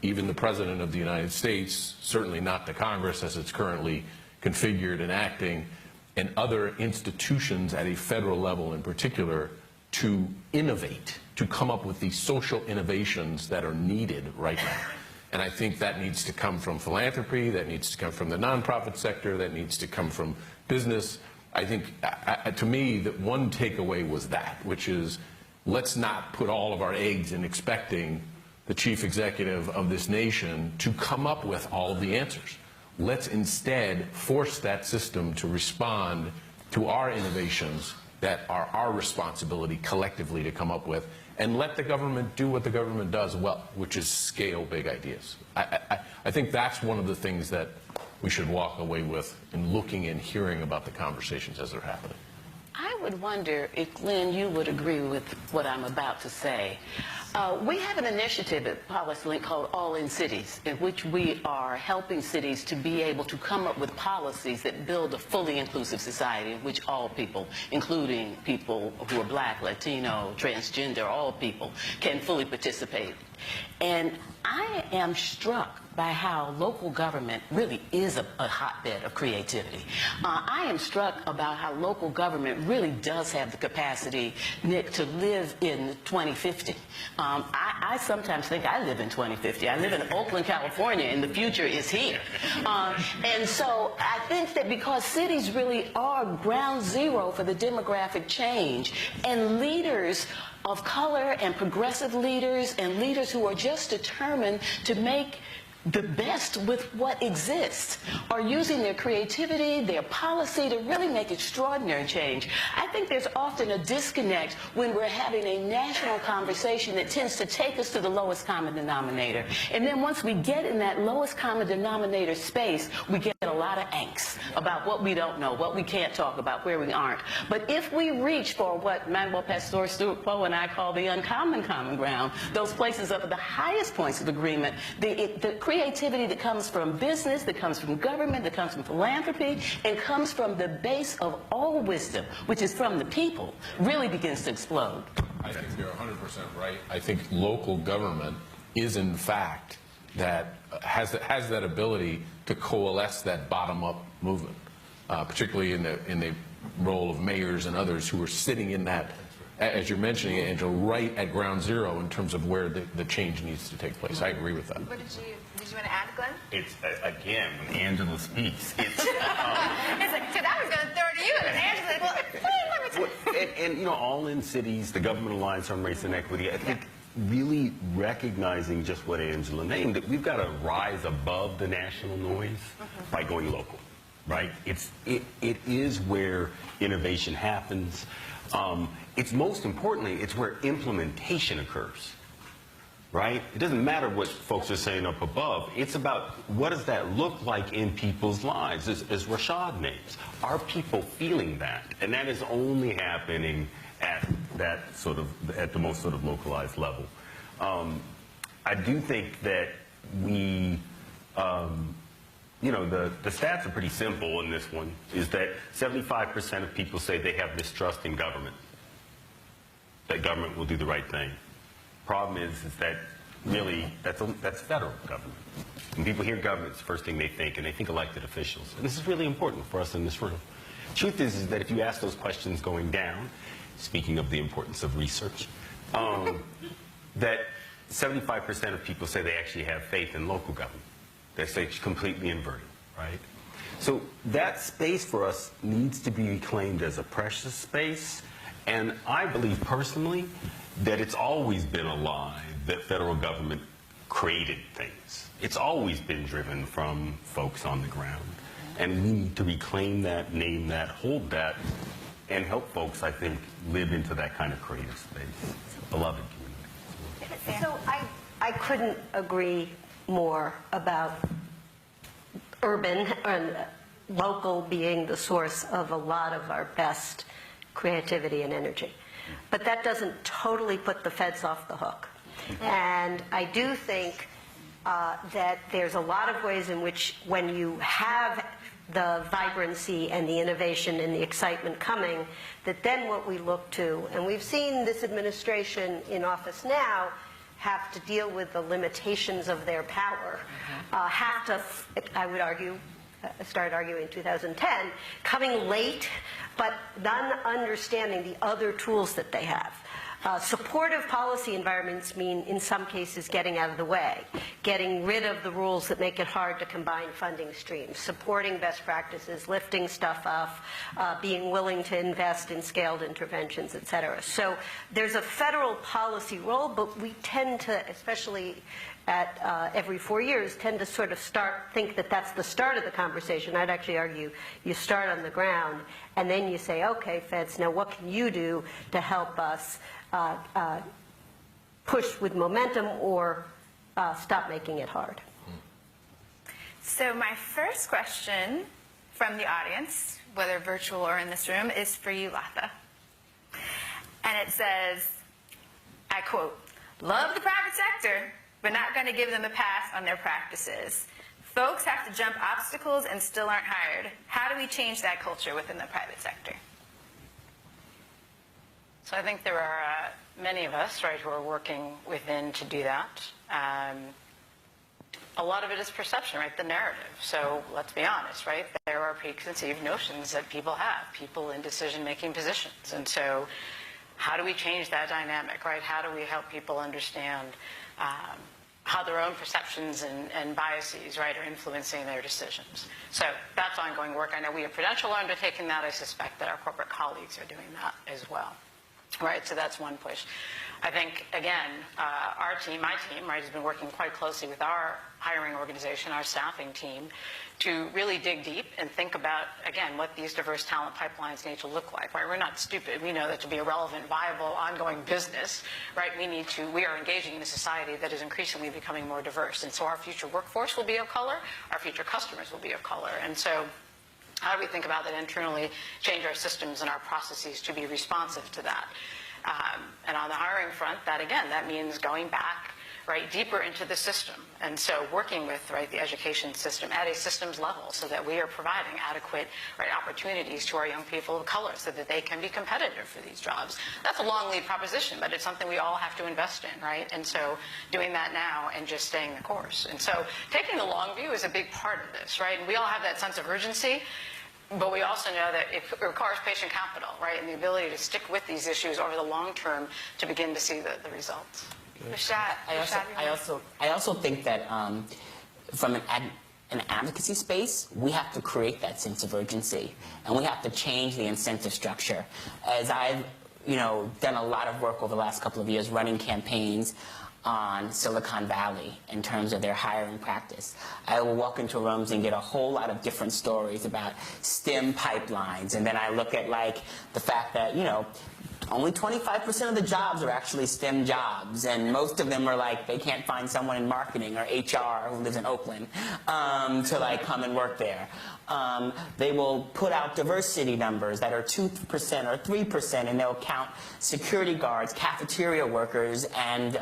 even the President of the United States, certainly not the Congress as it's currently configured and acting, and other institutions at a federal level in particular to innovate, to come up with these social innovations that are needed right now. And I think that needs to come from philanthropy, that needs to come from the nonprofit sector, that needs to come from business. I think, to me, that one takeaway was that, which is, let's not put all of our eggs in expecting the chief executive of this nation to come up with all of the answers. Let's instead force that system to respond to our innovations that are our responsibility collectively to come up with, and let the government do what the government does well, which is scale big ideas. I think that's one of the things that we should walk away with in looking and hearing about the conversations as they're happening. I would wonder if, Glenn, you would agree with what I'm about to say. We have an initiative at Policy Link called All in Cities, in which we are helping cities to be able to come up with policies that build a fully inclusive society in which all people, including people who are Black, Latino, transgender, all people, can fully participate. And I am struck by how local government really is a hotbed of creativity. I am struck about how local government really does have the capacity, Nick, to live in 2050. I sometimes think I live in 2050. I live in Oakland, California, and the future is here. And so I think that because cities really are ground zero for the demographic change, and leaders of color and progressive leaders and leaders who are just determined to make the best with what exists are using their creativity, their policy to really make extraordinary change. I think there's often a disconnect when we're having a national conversation that tends to take us to the lowest common denominator. And then once we get in that lowest common denominator space, we get a lot of angst about what we don't know, what we can't talk about, where we aren't. But if we reach for what Manuel Pastor Stuart Poe and I call the uncommon common ground, those places of the highest points of agreement, the creativity that comes from business, that comes from government, that comes from philanthropy, and comes from the base of all wisdom, which is from the people, really begins to explode. I think you're 100% right. I think local government is, in fact, that has that ability to coalesce that bottom-up movement, particularly in the role of mayors and others who are sitting in that, as you're mentioning, Angela, right at ground zero in terms of where the change needs to take place. I agree with that. What did you want to add, Glenn? It's, again, when Angela speaks, it's... It's like, because I was going to throw it to you, and then Angela's like, well, wait, let me and, you know, All in Cities, the Government Alliance on Race and Equity, I think really recognizing just what Angela named, that we've got to rise above the national noise by going local, right? It is where innovation happens. It's most importantly, it's where implementation occurs, right? It doesn't matter what folks are saying up above. It's about what does that look like in people's lives, as Rashad names. Are people feeling that? And that is only happening at that sort of, at the most sort of localized level. I do think that we, you know, the stats are pretty simple in this one, is that 75% of people say they have mistrust in government, that government will do the right thing. Problem is that really, that's federal government. When people hear government, it's the first thing they think, and they think elected officials. And this is really important for us in this room. Truth is that if you ask those questions going down, speaking of the importance of research, that 75% of people say they actually have faith in local government. That's like completely inverted, right? So that space for us needs to be reclaimed as a precious space. And I believe personally that it's always been a lie that federal government created things. It's always been driven from folks on the ground. And we need to reclaim that, name that, hold that, and help folks, I think, live into that kind of creative space. Beloved community. So I couldn't agree more about urban and local being the source of a lot of our best creativity and energy. But that doesn't totally put the feds off the hook. And I do think that there's a lot of ways in which when you have the vibrancy and the innovation and the excitement coming, that then what we look to, and we've seen this administration in office now have to deal with the limitations of their power, have to, I would argue, started arguing in 2010, coming late, but not understanding the other tools that they have. Supportive policy environments mean, in some cases, getting out of the way, getting rid of the rules that make it hard to combine funding streams, supporting best practices, lifting stuff off, being willing to invest in scaled interventions, et cetera. So there's a federal policy role, but we tend to, especially at every 4 years, tend to sort of think that that's the start of the conversation. I'd actually argue you start on the ground, and then you say, okay, feds, now what can you do to help us push with momentum or stop making it hard? So my first question from the audience, whether virtual or in this room, is for you, Latha. And it says, I quote, "Love the private sector, but not going to give them a pass on their practices. Folks have to jump obstacles and still aren't hired. How do we change that culture within the private sector?" So I think there are many of us, right, who are working within to do that. A lot of it is perception, right, the narrative. So let's be honest, right, there are preconceived notions that people have, people in decision-making positions. And so how do we change that dynamic, right? How do we help people understand how their own perceptions and biases, right, are influencing their decisions? So that's ongoing work. I know we at Prudential are undertaking that. I suspect that our corporate colleagues are doing that as well. Right, so that's one push. I think, again, our team, my team, right, has been working quite closely with our hiring organization, our staffing team, to really dig deep and think about, again, what these diverse talent pipelines need to look like, right? We're not stupid. We know that to be a relevant, viable, ongoing business, right, we are engaging in a society that is increasingly becoming more diverse. And so our future workforce will be of color, our future customers will be of color. And so how do we think about that internally, change our systems and our processes to be responsive to that? And on the hiring front, that means going back, right, deeper into the system. And so working with, right, the education system at a systems level so that we are providing adequate, right, opportunities to our young people of color so that they can be competitive for these jobs. That's a long lead proposition, but it's something we all have to invest in, right? And so doing that now and just staying the course. And so taking the long view is a big part of this, right? And we all have that sense of urgency. But we also know that it requires patient capital, right, and the ability to stick with these issues over the long term to begin to see the results. I also think that from an advocacy space, we have to create that sense of urgency, and we have to change the incentive structure. As I've done a lot of work over the last couple of years running campaigns on Silicon Valley in terms of their hiring practice. I will walk into rooms and get a whole lot of different stories about STEM pipelines, and then I look at the fact that only 25% of the jobs are actually STEM jobs, and most of them are they can't find someone in marketing or HR who lives in Oakland to come and work there. They will put out diversity numbers that are 2% or 3%, and they'll count security guards, cafeteria workers, and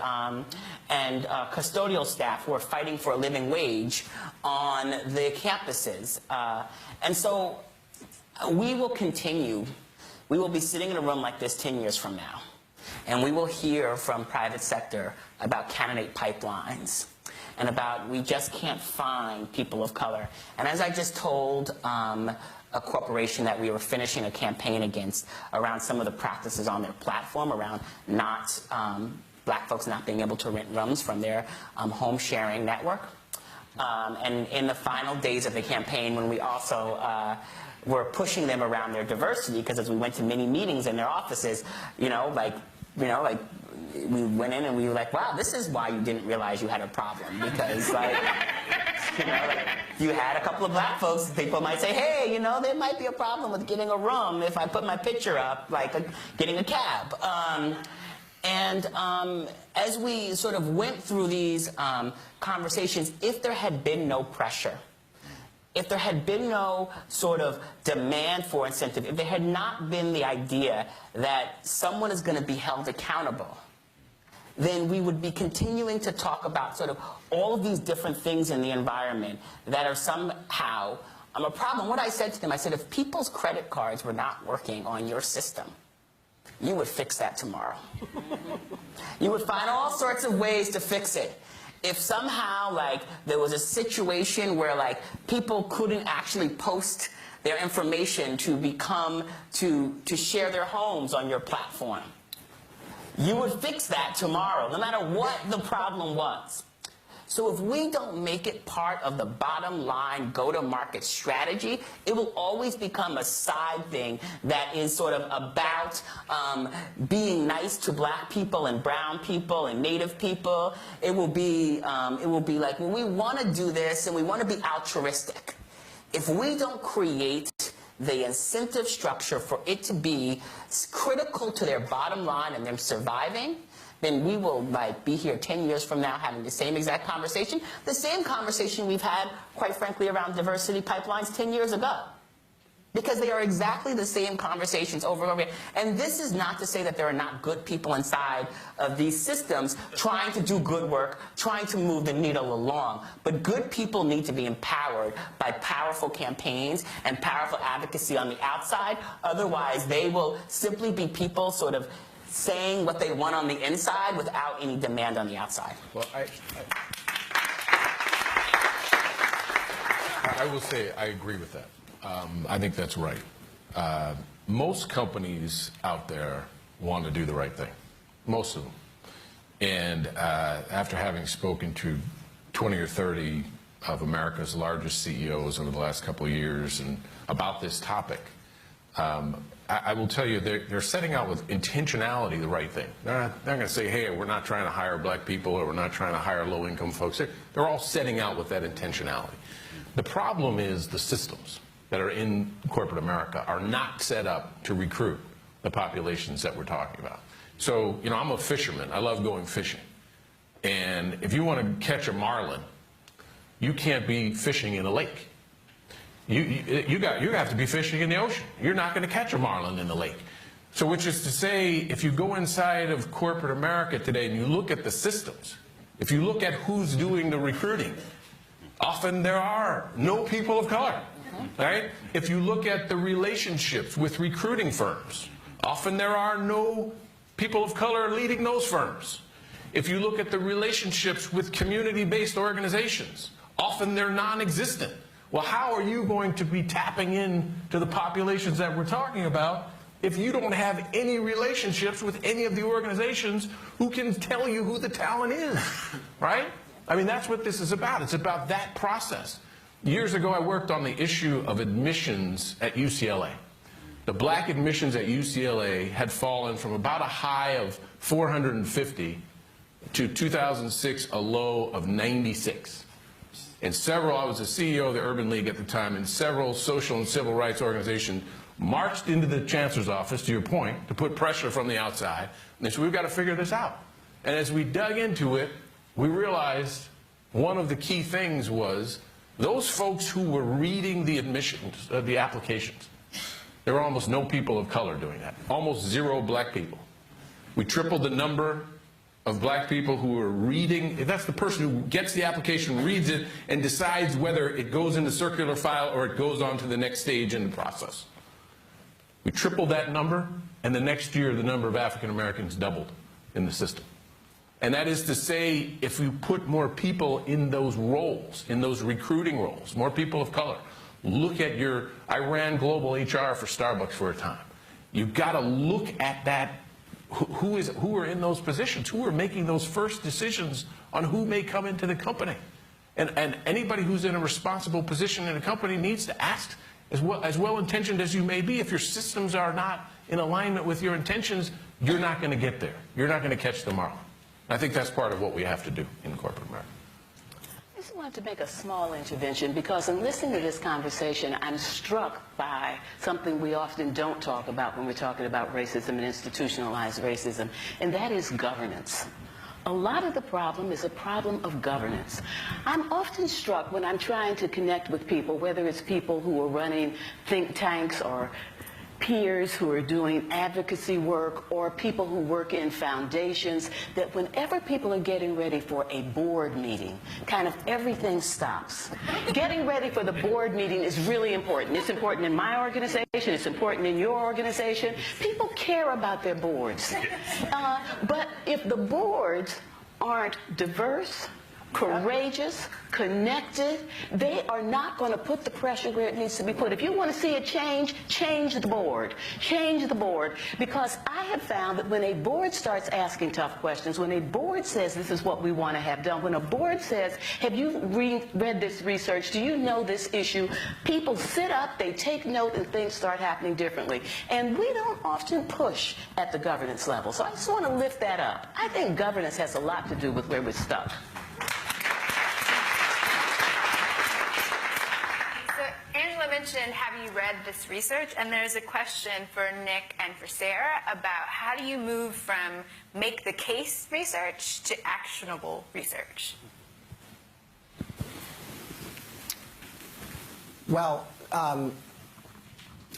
custodial staff who are fighting for a living wage on the campuses. And so we will continue. We will be sitting in a room like this 10 years from now, and we will hear from private sector about candidate pipelines and about we just can't find people of color. And as I just told a corporation that we were finishing a campaign against around some of the practices on their platform around black folks not being able to rent rooms from their home sharing network, And in the final days of the campaign, when we also were pushing them around their diversity, because as we went to many meetings in their offices, we went in and we were like, wow, this is why you didn't realize you had a problem, because you had a couple of black folks, people might say, hey, there might be a problem with getting a room if I put my picture up, like getting a cab. As we sort of went through these conversations, if there had been no pressure, if there had been no sort of demand for incentive, if there had not been the idea that someone is going to be held accountable, then we would be continuing to talk about sort of all of these different things in the environment that are somehow a problem. What I said to them, I said, if people's credit cards were not working on your system, you would fix that tomorrow. You would find all sorts of ways to fix it. If somehow, there was a situation where, people couldn't actually post their information to share their homes on your platform, you would fix that tomorrow, no matter what the problem was. So if we don't make it part of the bottom line go-to-market strategy, it will always become a side thing that is sort of about being nice to black people and brown people and native people. It will be like, well, we want to do this and we want to be altruistic. If we don't create the incentive structure for it to be critical to their bottom line and them surviving, then we will be here 10 years from now having the same exact conversation, the same conversation we've had, quite frankly, around diversity pipelines 10 years ago. Because they are exactly the same conversations over and over again. And this is not to say that there are not good people inside of these systems trying to do good work, trying to move the needle along. But good people need to be empowered by powerful campaigns and powerful advocacy on the outside. Otherwise, they will simply be people sort of saying what they want on the inside without any demand on the outside. Well, I will say I agree with that. I think that's right. Most companies out there want to do the right thing. Most of them. And after having spoken to 20 or 30 of America's largest CEOs over the last couple of years and about this topic, I will tell you they're setting out with intentionality the right thing. They're not going to say, hey, we're not trying to hire black people or we're not trying to hire low-income folks. They're all setting out with that intentionality. The problem is the systems that are in corporate America are not set up to recruit the populations that we're talking about. So, I'm a fisherman. I love going fishing. And if you want to catch a marlin, you can't be fishing in a lake. You have to be fishing in the ocean. You're not going to catch a marlin in the lake. So which is to say, if you go inside of corporate America today and you look at the systems, if you look at who's doing the recruiting, often there are no people of color, right? If you look at the relationships with recruiting firms, often there are no people of color leading those firms. If you look at the relationships with community-based organizations, often they're non-existent. Well, how are you going to be tapping in to the populations that we're talking about if you don't have any relationships with any of the organizations who can tell you who the talent is, right? I mean, that's what this is about. It's about that process. Years ago, I worked on the issue of admissions at UCLA. The black admissions at UCLA had fallen from about a high of 450 to 2006, a low of 96. And I was the CEO of the Urban League at the time, and several social and civil rights organizations marched into the chancellor's office, to your point, to put pressure from the outside. And they said, we've got to figure this out. And as we dug into it, we realized one of the key things was those folks who were reading the admissions, the applications, there were almost no people of color doing that, almost zero black people. We tripled the number of black people who are reading. That's the person who gets the application, reads it, and decides whether it goes in the circular file or it goes on to the next stage in the process. We tripled that number, and the next year the number of African Americans doubled in the system. And that is to say, if you put more people in those roles, in those recruiting roles, more people of color, look at I ran global HR for Starbucks for a time. You've got to look at that. Who are in those positions? Who are making those first decisions on who may come into the company? And anybody who's in a responsible position in a company needs to ask, as well-intentioned as you may be, if your systems are not in alignment with your intentions, you're not going to get there. You're not going to catch the mark. I think that's part of what we have to do in corporate America. I just wanted to make a small intervention because in listening to this conversation, I'm struck by something we often don't talk about when we're talking about racism and institutionalized racism, and that is governance. A lot of the problem is a problem of governance. I'm often struck when I'm trying to connect with people, whether it's people who are running think tanks or peers who are doing advocacy work or people who work in foundations, that whenever people are getting ready for a board meeting, kind of everything stops. Getting ready for the board meeting is really important. It's important in my organization. It's important in your organization. People care about their boards. But if the boards aren't diverse, courageous, connected, they are not going to put the pressure where it needs to be put. If you want to see a change, change the board. Change the board. Because I have found that when a board starts asking tough questions, when a board says this is what we want to have done, when a board says, have you read this research? Do you know this issue? People sit up, they take note, and things start happening differently. And we don't often push at the governance level. So I just want to lift that up. I think governance has a lot to do with where we're stuck. Mentioned, have you read this research? And there's a question for Nick and for Sarah about how do you move from make the case research to actionable research? Well,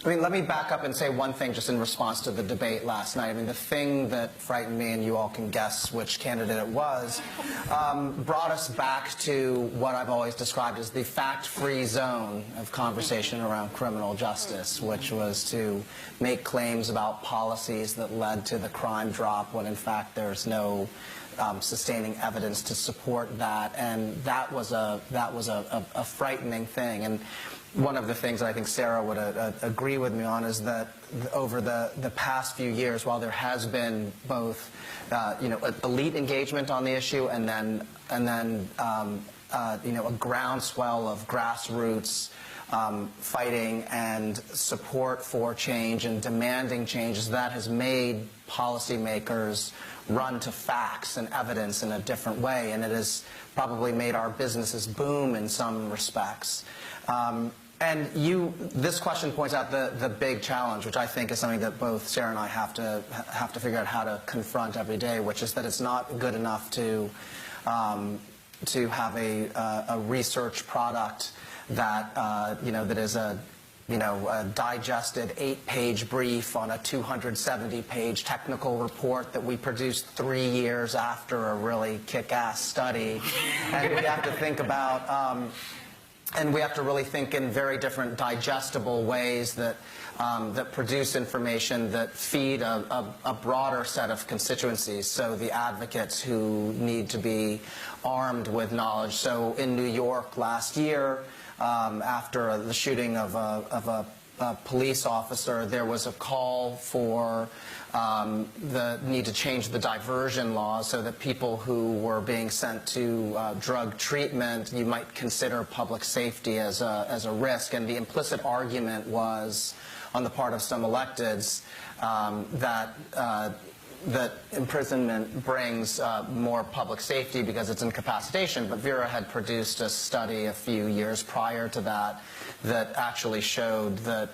I mean, let me back up and say one thing just in response to the debate last night. I mean, the thing that frightened me, and you all can guess which candidate it was, brought us back to what I've always described as the fact-free zone of conversation around criminal justice, which was to make claims about policies that led to the crime drop when, in fact, there's no sustaining evidence to support that. And that was a frightening thing. And one of the things that I think Sarah would agree with me on is that over the past few years, while there has been both, elite engagement on the issue and then a groundswell of grassroots fighting and support for change and demanding changes, that has made policymakers run to facts and evidence in a different way, and it has probably made our businesses boom in some respects. And this question points out the big challenge, which I think is something that both Sarah and I have to figure out how to confront every day, which is that it's not good enough to have a research product that that is a digested 8-page brief on a 270-page technical report that we produced 3 years after a really kick-ass study, and we have to think about. And we have to really think in very different digestible ways that produce information that feed a broader set of constituencies. So the advocates who need to be armed with knowledge. So in New York last year, after the shooting of a police officer, there was a call for the need to change the diversion laws so that people who were being sent to drug treatment, you might consider public safety as a risk. And the implicit argument was, on the part of some electeds, that imprisonment brings more public safety because it's incapacitation. But Vera had produced a study a few years prior to that actually showed that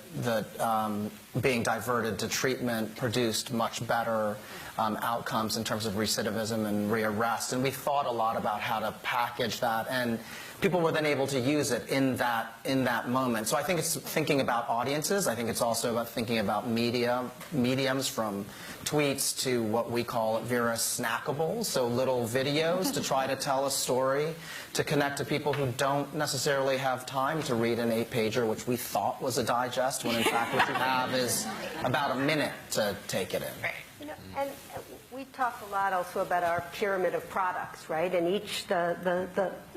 being diverted to treatment produced much better outcomes in terms of recidivism and rearrest. And we thought a lot about how to package that, and people were then able to use it in that moment. So I think it's thinking about audiences. I think it's also about thinking about mediums, from tweets to what we call at Vera snackables, so little videos to try to tell a story, to connect to people who don't necessarily have time to read an 8-pager, which we thought was a digest, when in fact what you have is about a minute to take it in. And we talk a lot also about our pyramid of products, right? And each, the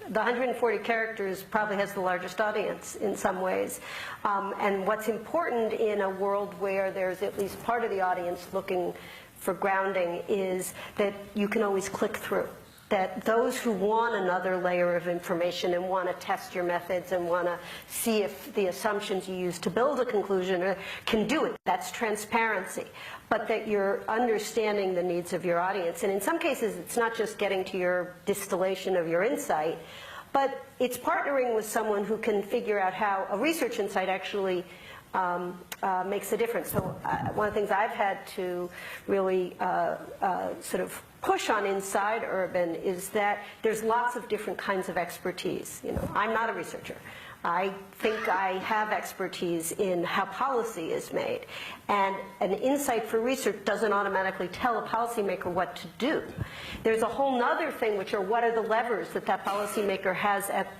140 characters probably has the largest audience in some ways. And what's important in a world where there's at least part of the audience looking for grounding is that you can always click through. that those who want another layer of information and want to test your methods and want to see if the assumptions you use to build a conclusion can do it. That's transparency. But that you're understanding the needs of your audience. And in some cases, it's not just getting to your distillation of your insight, but it's partnering with someone who can figure out how a research insight actually makes a difference. So one of the things I've had to really sort of push on inside Urban is that there's lots of different kinds of expertise. You know, I'm not a researcher. I think I have expertise in how policy is made. And an insight for research doesn't automatically tell a policymaker what to do. There's a whole nother thing, which are what are the levers that that policymaker has at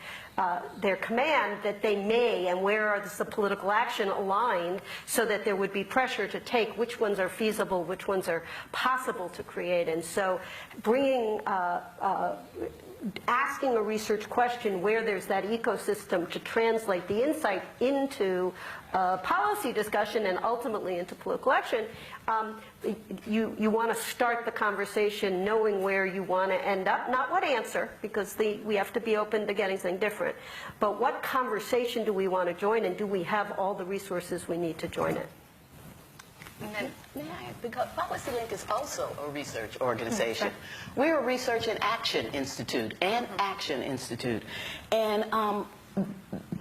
their command that they may, and where are the political action aligned so that there would be pressure to take which ones are feasible, which ones are possible to create. And so bringing asking a research question where there's that ecosystem to translate the insight into policy discussion and ultimately into political action, you want to start the conversation knowing where you want to end up, not what answer, because we have to be open to getting something different, but what conversation do we want to join, and do we have all the resources we need to join it? And then, because PolicyLink is also a research organization. We're a Research and Action Institute, and Action Institute. And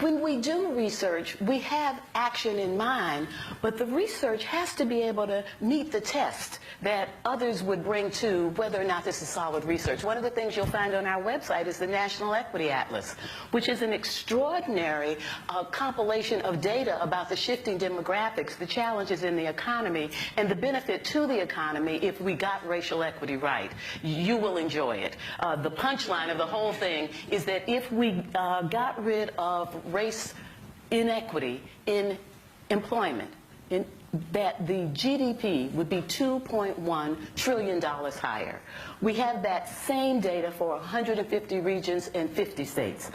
when we do research, we have action in mind, but the research has to be able to meet the test that others would bring to whether or not this is solid research. One of the things you'll find on our website is the National Equity Atlas, which is an extraordinary compilation of data about the shifting demographics, the challenges in the economy, and the benefit to the economy if we got racial equity right. You will enjoy it. The punchline of the whole thing is that if we got rid of race inequity in employment, that the GDP would be $2.1 trillion higher. We have that same data for 150 regions and 50 states.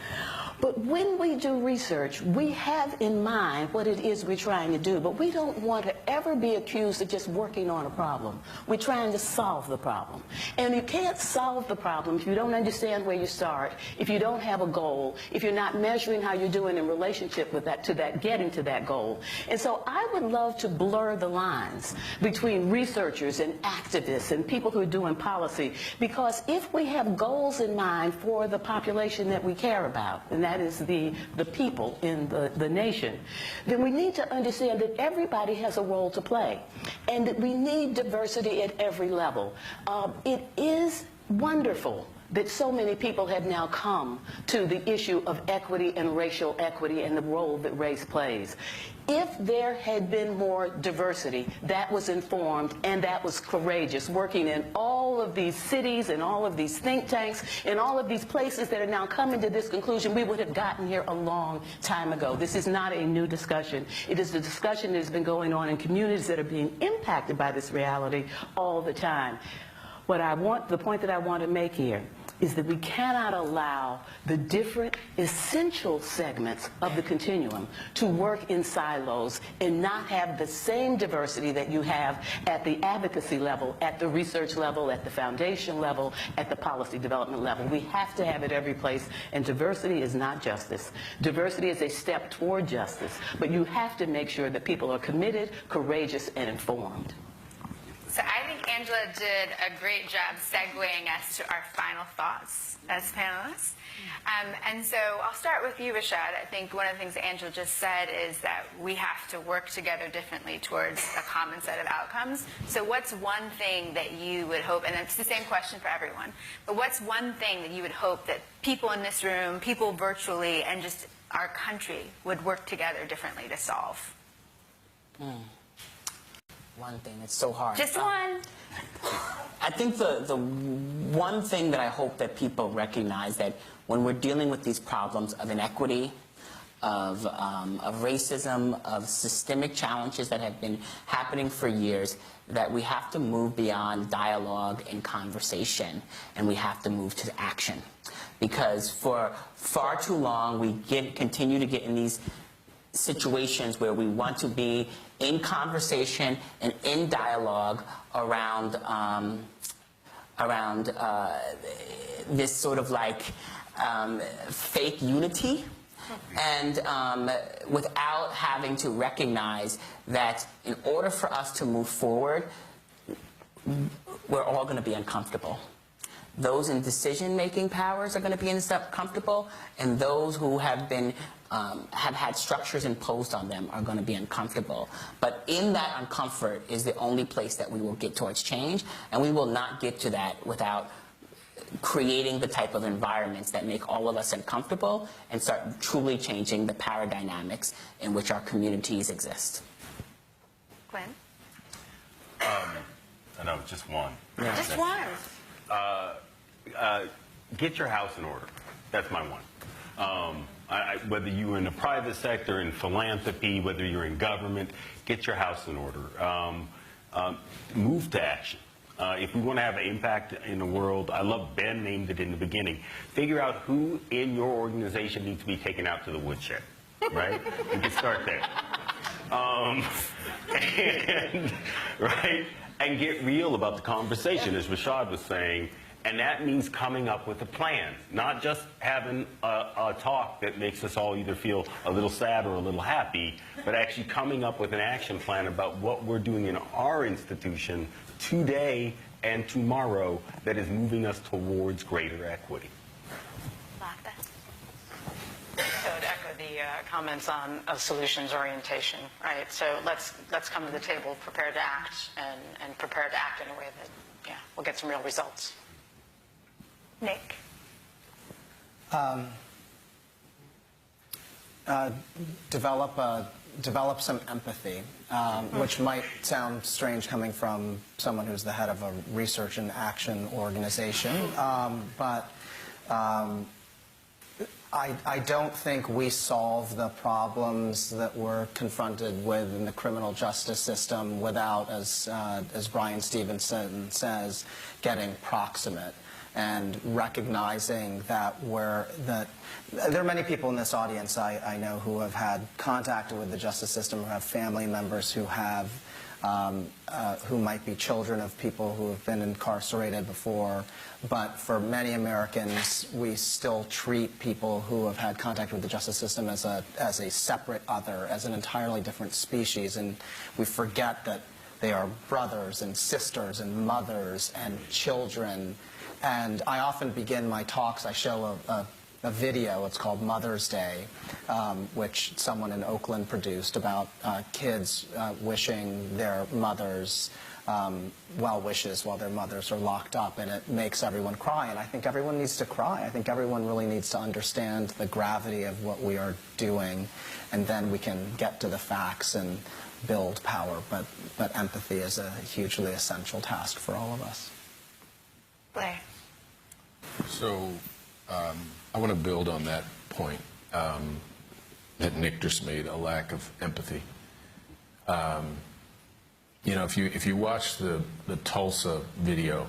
But when we do research, we have in mind what it is we're trying to do, but we don't want to ever be accused of just working on a problem. We're trying to solve the problem. And you can't solve the problem if you don't understand where you start, if you don't have a goal, if you're not measuring how you're doing in relationship with that, getting to that goal. And so I would love to blur the lines between researchers and activists and people who are doing policy, because if we have goals in mind for the population that we care about, and that is the people in the nation, then we need to understand that everybody has a role to play and that we need diversity at every level. It is wonderful that so many people have now come to the issue of equity and racial equity and the role that race plays. If there had been more diversity, that was informed and that was courageous, working in all of these cities and all of these think tanks and all of these places that are now coming to this conclusion, we would have gotten here a long time ago. This is not a new discussion. It is a discussion that has been going on in communities that are being impacted by this reality all the time. The point that I want to make here is that we cannot allow the different essential segments of the continuum to work in silos and not have the same diversity that you have at the advocacy level, at the research level, at the foundation level, at the policy development level. We have to have it every place, and diversity is not justice. Diversity is a step toward justice, but you have to make sure that people are committed, courageous, and informed. So I think Angela did a great job segueing us to our final thoughts as panelists. And so I'll start with you, Rashad. I think one of the things that Angela just said is that we have to work together differently towards a common set of outcomes. So what's one thing that you would hope, and it's the same question for everyone, but what's one thing that you would hope that people in this room, people virtually, and just our country would work together differently to solve? One thing, it's so hard. Just one. I think the one thing that I hope that people recognize, that when we're dealing with these problems of inequity, of racism, of systemic challenges that have been happening for years, that we have to move beyond dialogue and conversation, and we have to move to action. Because for far too long, we continue to get in these situations where we want to be in conversation and in dialogue around around this sort of like fake unity, and without having to recognize that in order for us to move forward, we're all going to be uncomfortable. Those in decision-making powers are going to be uncomfortable, and those who have been have had structures imposed on them are going to be uncomfortable. But in that uncomfort is the only place that we will get towards change, and we will not get to that without creating the type of environments that make all of us uncomfortable and start truly changing the power dynamics in which our communities exist. Glenn? I know, just one. Yeah. Just one. Get your house in order. That's my one. Whether you're in the private sector, in philanthropy, whether you're in government, get your house in order. Move to action. If we want to have an impact in the world, I love Ben named it in the beginning. Figure out who in your organization needs to be taken out to the woodshed, right? We can start there. And get real about the conversation, as Rashad was saying. And that means coming up with a plan, not just having a talk that makes us all either feel a little sad or a little happy, but actually coming up with an action plan about what we're doing in our institution today and tomorrow that is moving us towards greater equity. So to echo the comments on solutions orientation, right? So let's come to the table prepared to act and prepared to act in a way that, we'll get some real results. Nick? Develop some empathy, which might sound strange coming from someone who's the head of a research and action organization, but I don't think we solve the problems that we're confronted with in the criminal justice system without, as Brian Stevenson says, getting proximate and recognizing that there are many people in this audience I know who have had contact with the justice system, who have family members who have who might be children of people who have been incarcerated before. But for many Americans, we still treat people who have had contact with the justice system as a separate other, as an entirely different species, and we forget that they are brothers and sisters and mothers and children. And I often begin my talks, I show a video, it's called Mother's Day, which someone in Oakland produced about kids wishing their mothers well wishes while their mothers are locked up, and it makes everyone cry. And I think everyone needs to cry. I think everyone really needs to understand the gravity of what we are doing, and then we can get to the facts and build power. But empathy is a hugely essential task for all of us. Blair? So I want to build on that point that Nick just made, a lack of empathy. You know, if you watch the Tulsa video,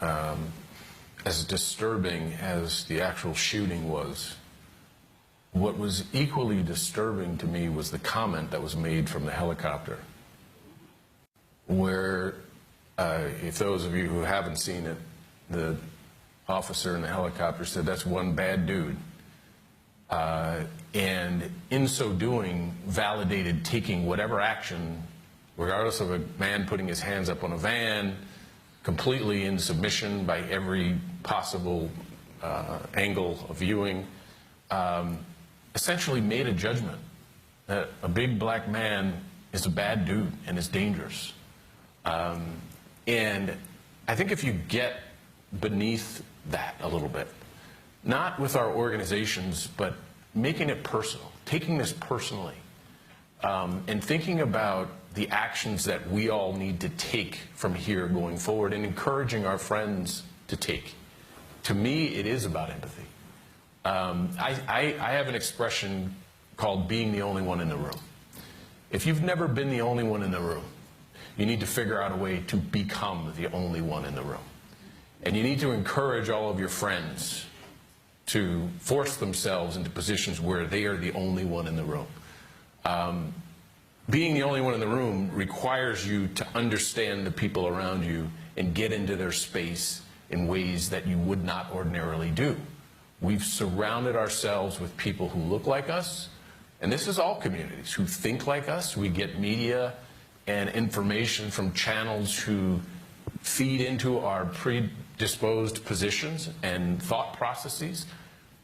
as disturbing as the actual shooting was, what was equally disturbing to me was the comment that was made from the helicopter, where, if those of you who haven't seen it, the officer in the helicopter said, "That's one bad dude." And in so doing, validated taking whatever action, regardless of a man putting his hands up on a van, completely in submission by every possible angle of viewing, essentially made a judgment that a big black man is a bad dude and is dangerous. And I think if you get beneath that a little bit, not with our organizations, but making it personal, taking this personally, and thinking about the actions that we all need to take from here going forward and encouraging our friends to take. To me, it is about empathy. I have an expression called being the only one in the room. If you've never been the only one in the room, you need to figure out a way to become the only one in the room. And you need to encourage all of your friends to force themselves into positions where they are the only one in the room. Being the only one in the room requires you to understand the people around you and get into their space in ways that you would not ordinarily do. We've surrounded ourselves with people who look like us, and this is all communities, who think like us. We get media and information from channels who feed into our predisposed positions and thought processes,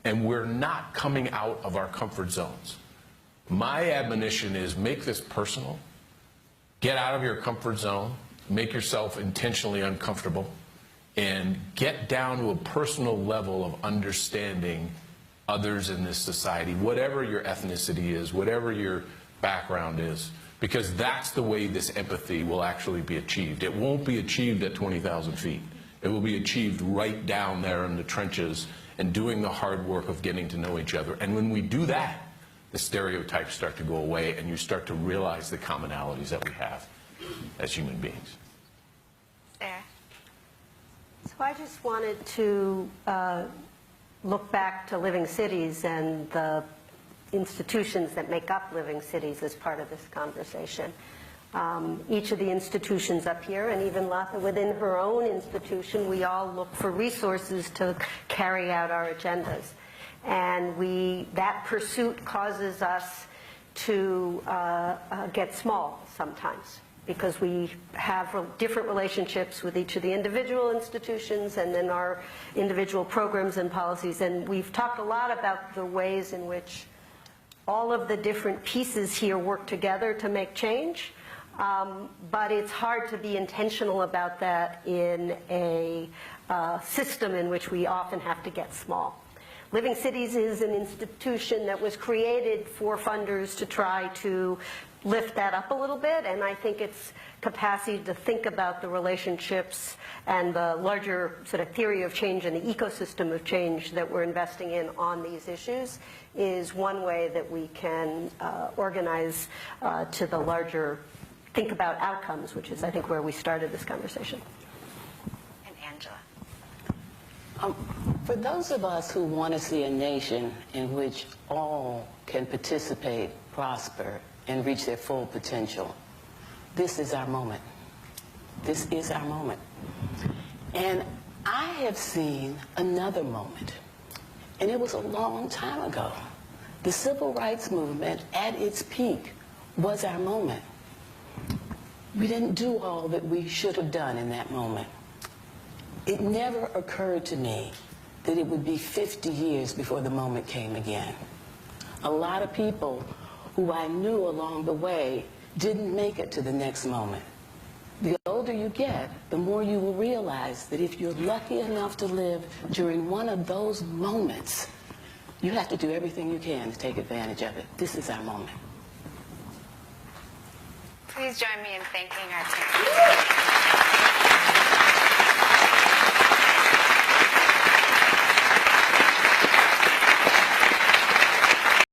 and we're not coming out of our comfort zones. My admonition is make this personal. Get out of your comfort zone, make yourself intentionally uncomfortable, and get down to a personal level of understanding others in this society, whatever your ethnicity is, whatever your background is, because that's the way this empathy will actually be achieved. It won't be achieved at 20,000 feet. It will be achieved right down there in the trenches and doing the hard work of getting to know each other. And when we do that, the stereotypes start to go away and you start to realize the commonalities that we have as human beings. Sarah? So I just wanted to look back to Living Cities and the institutions that make up Living Cities as part of this conversation. Each of the institutions up here, and even Latha within her own institution, we all look for resources to carry out our agendas. And that pursuit causes us to get small sometimes, because we have different relationships with each of the individual institutions and then our individual programs and policies. And we've talked a lot about the ways in which all of the different pieces here work together to make change. But it's hard to be intentional about that in a system in which we often have to get small. Living Cities is an institution that was created for funders to try to lift that up a little bit, and I think its capacity to think about the relationships and the larger sort of theory of change and the ecosystem of change that we're investing in on these issues is one way that we can organize to the larger think about outcomes, which is, I think, where we started this conversation. And Angela? For those of us who want to see a nation in which all can participate, prosper, and reach their full potential, this is our moment. This is our moment. And I have seen another moment, and it was a long time ago. The civil rights movement at its peak was our moment. We didn't do all that we should have done in that moment. It never occurred to me that it would be 50 years before the moment came again. A lot of people who I knew along the way didn't make it to the next moment. The older you get, the more you will realize that if you're lucky enough to live during one of those moments, you have to do everything you can to take advantage of it. This is our moment. Please join me in thanking our team.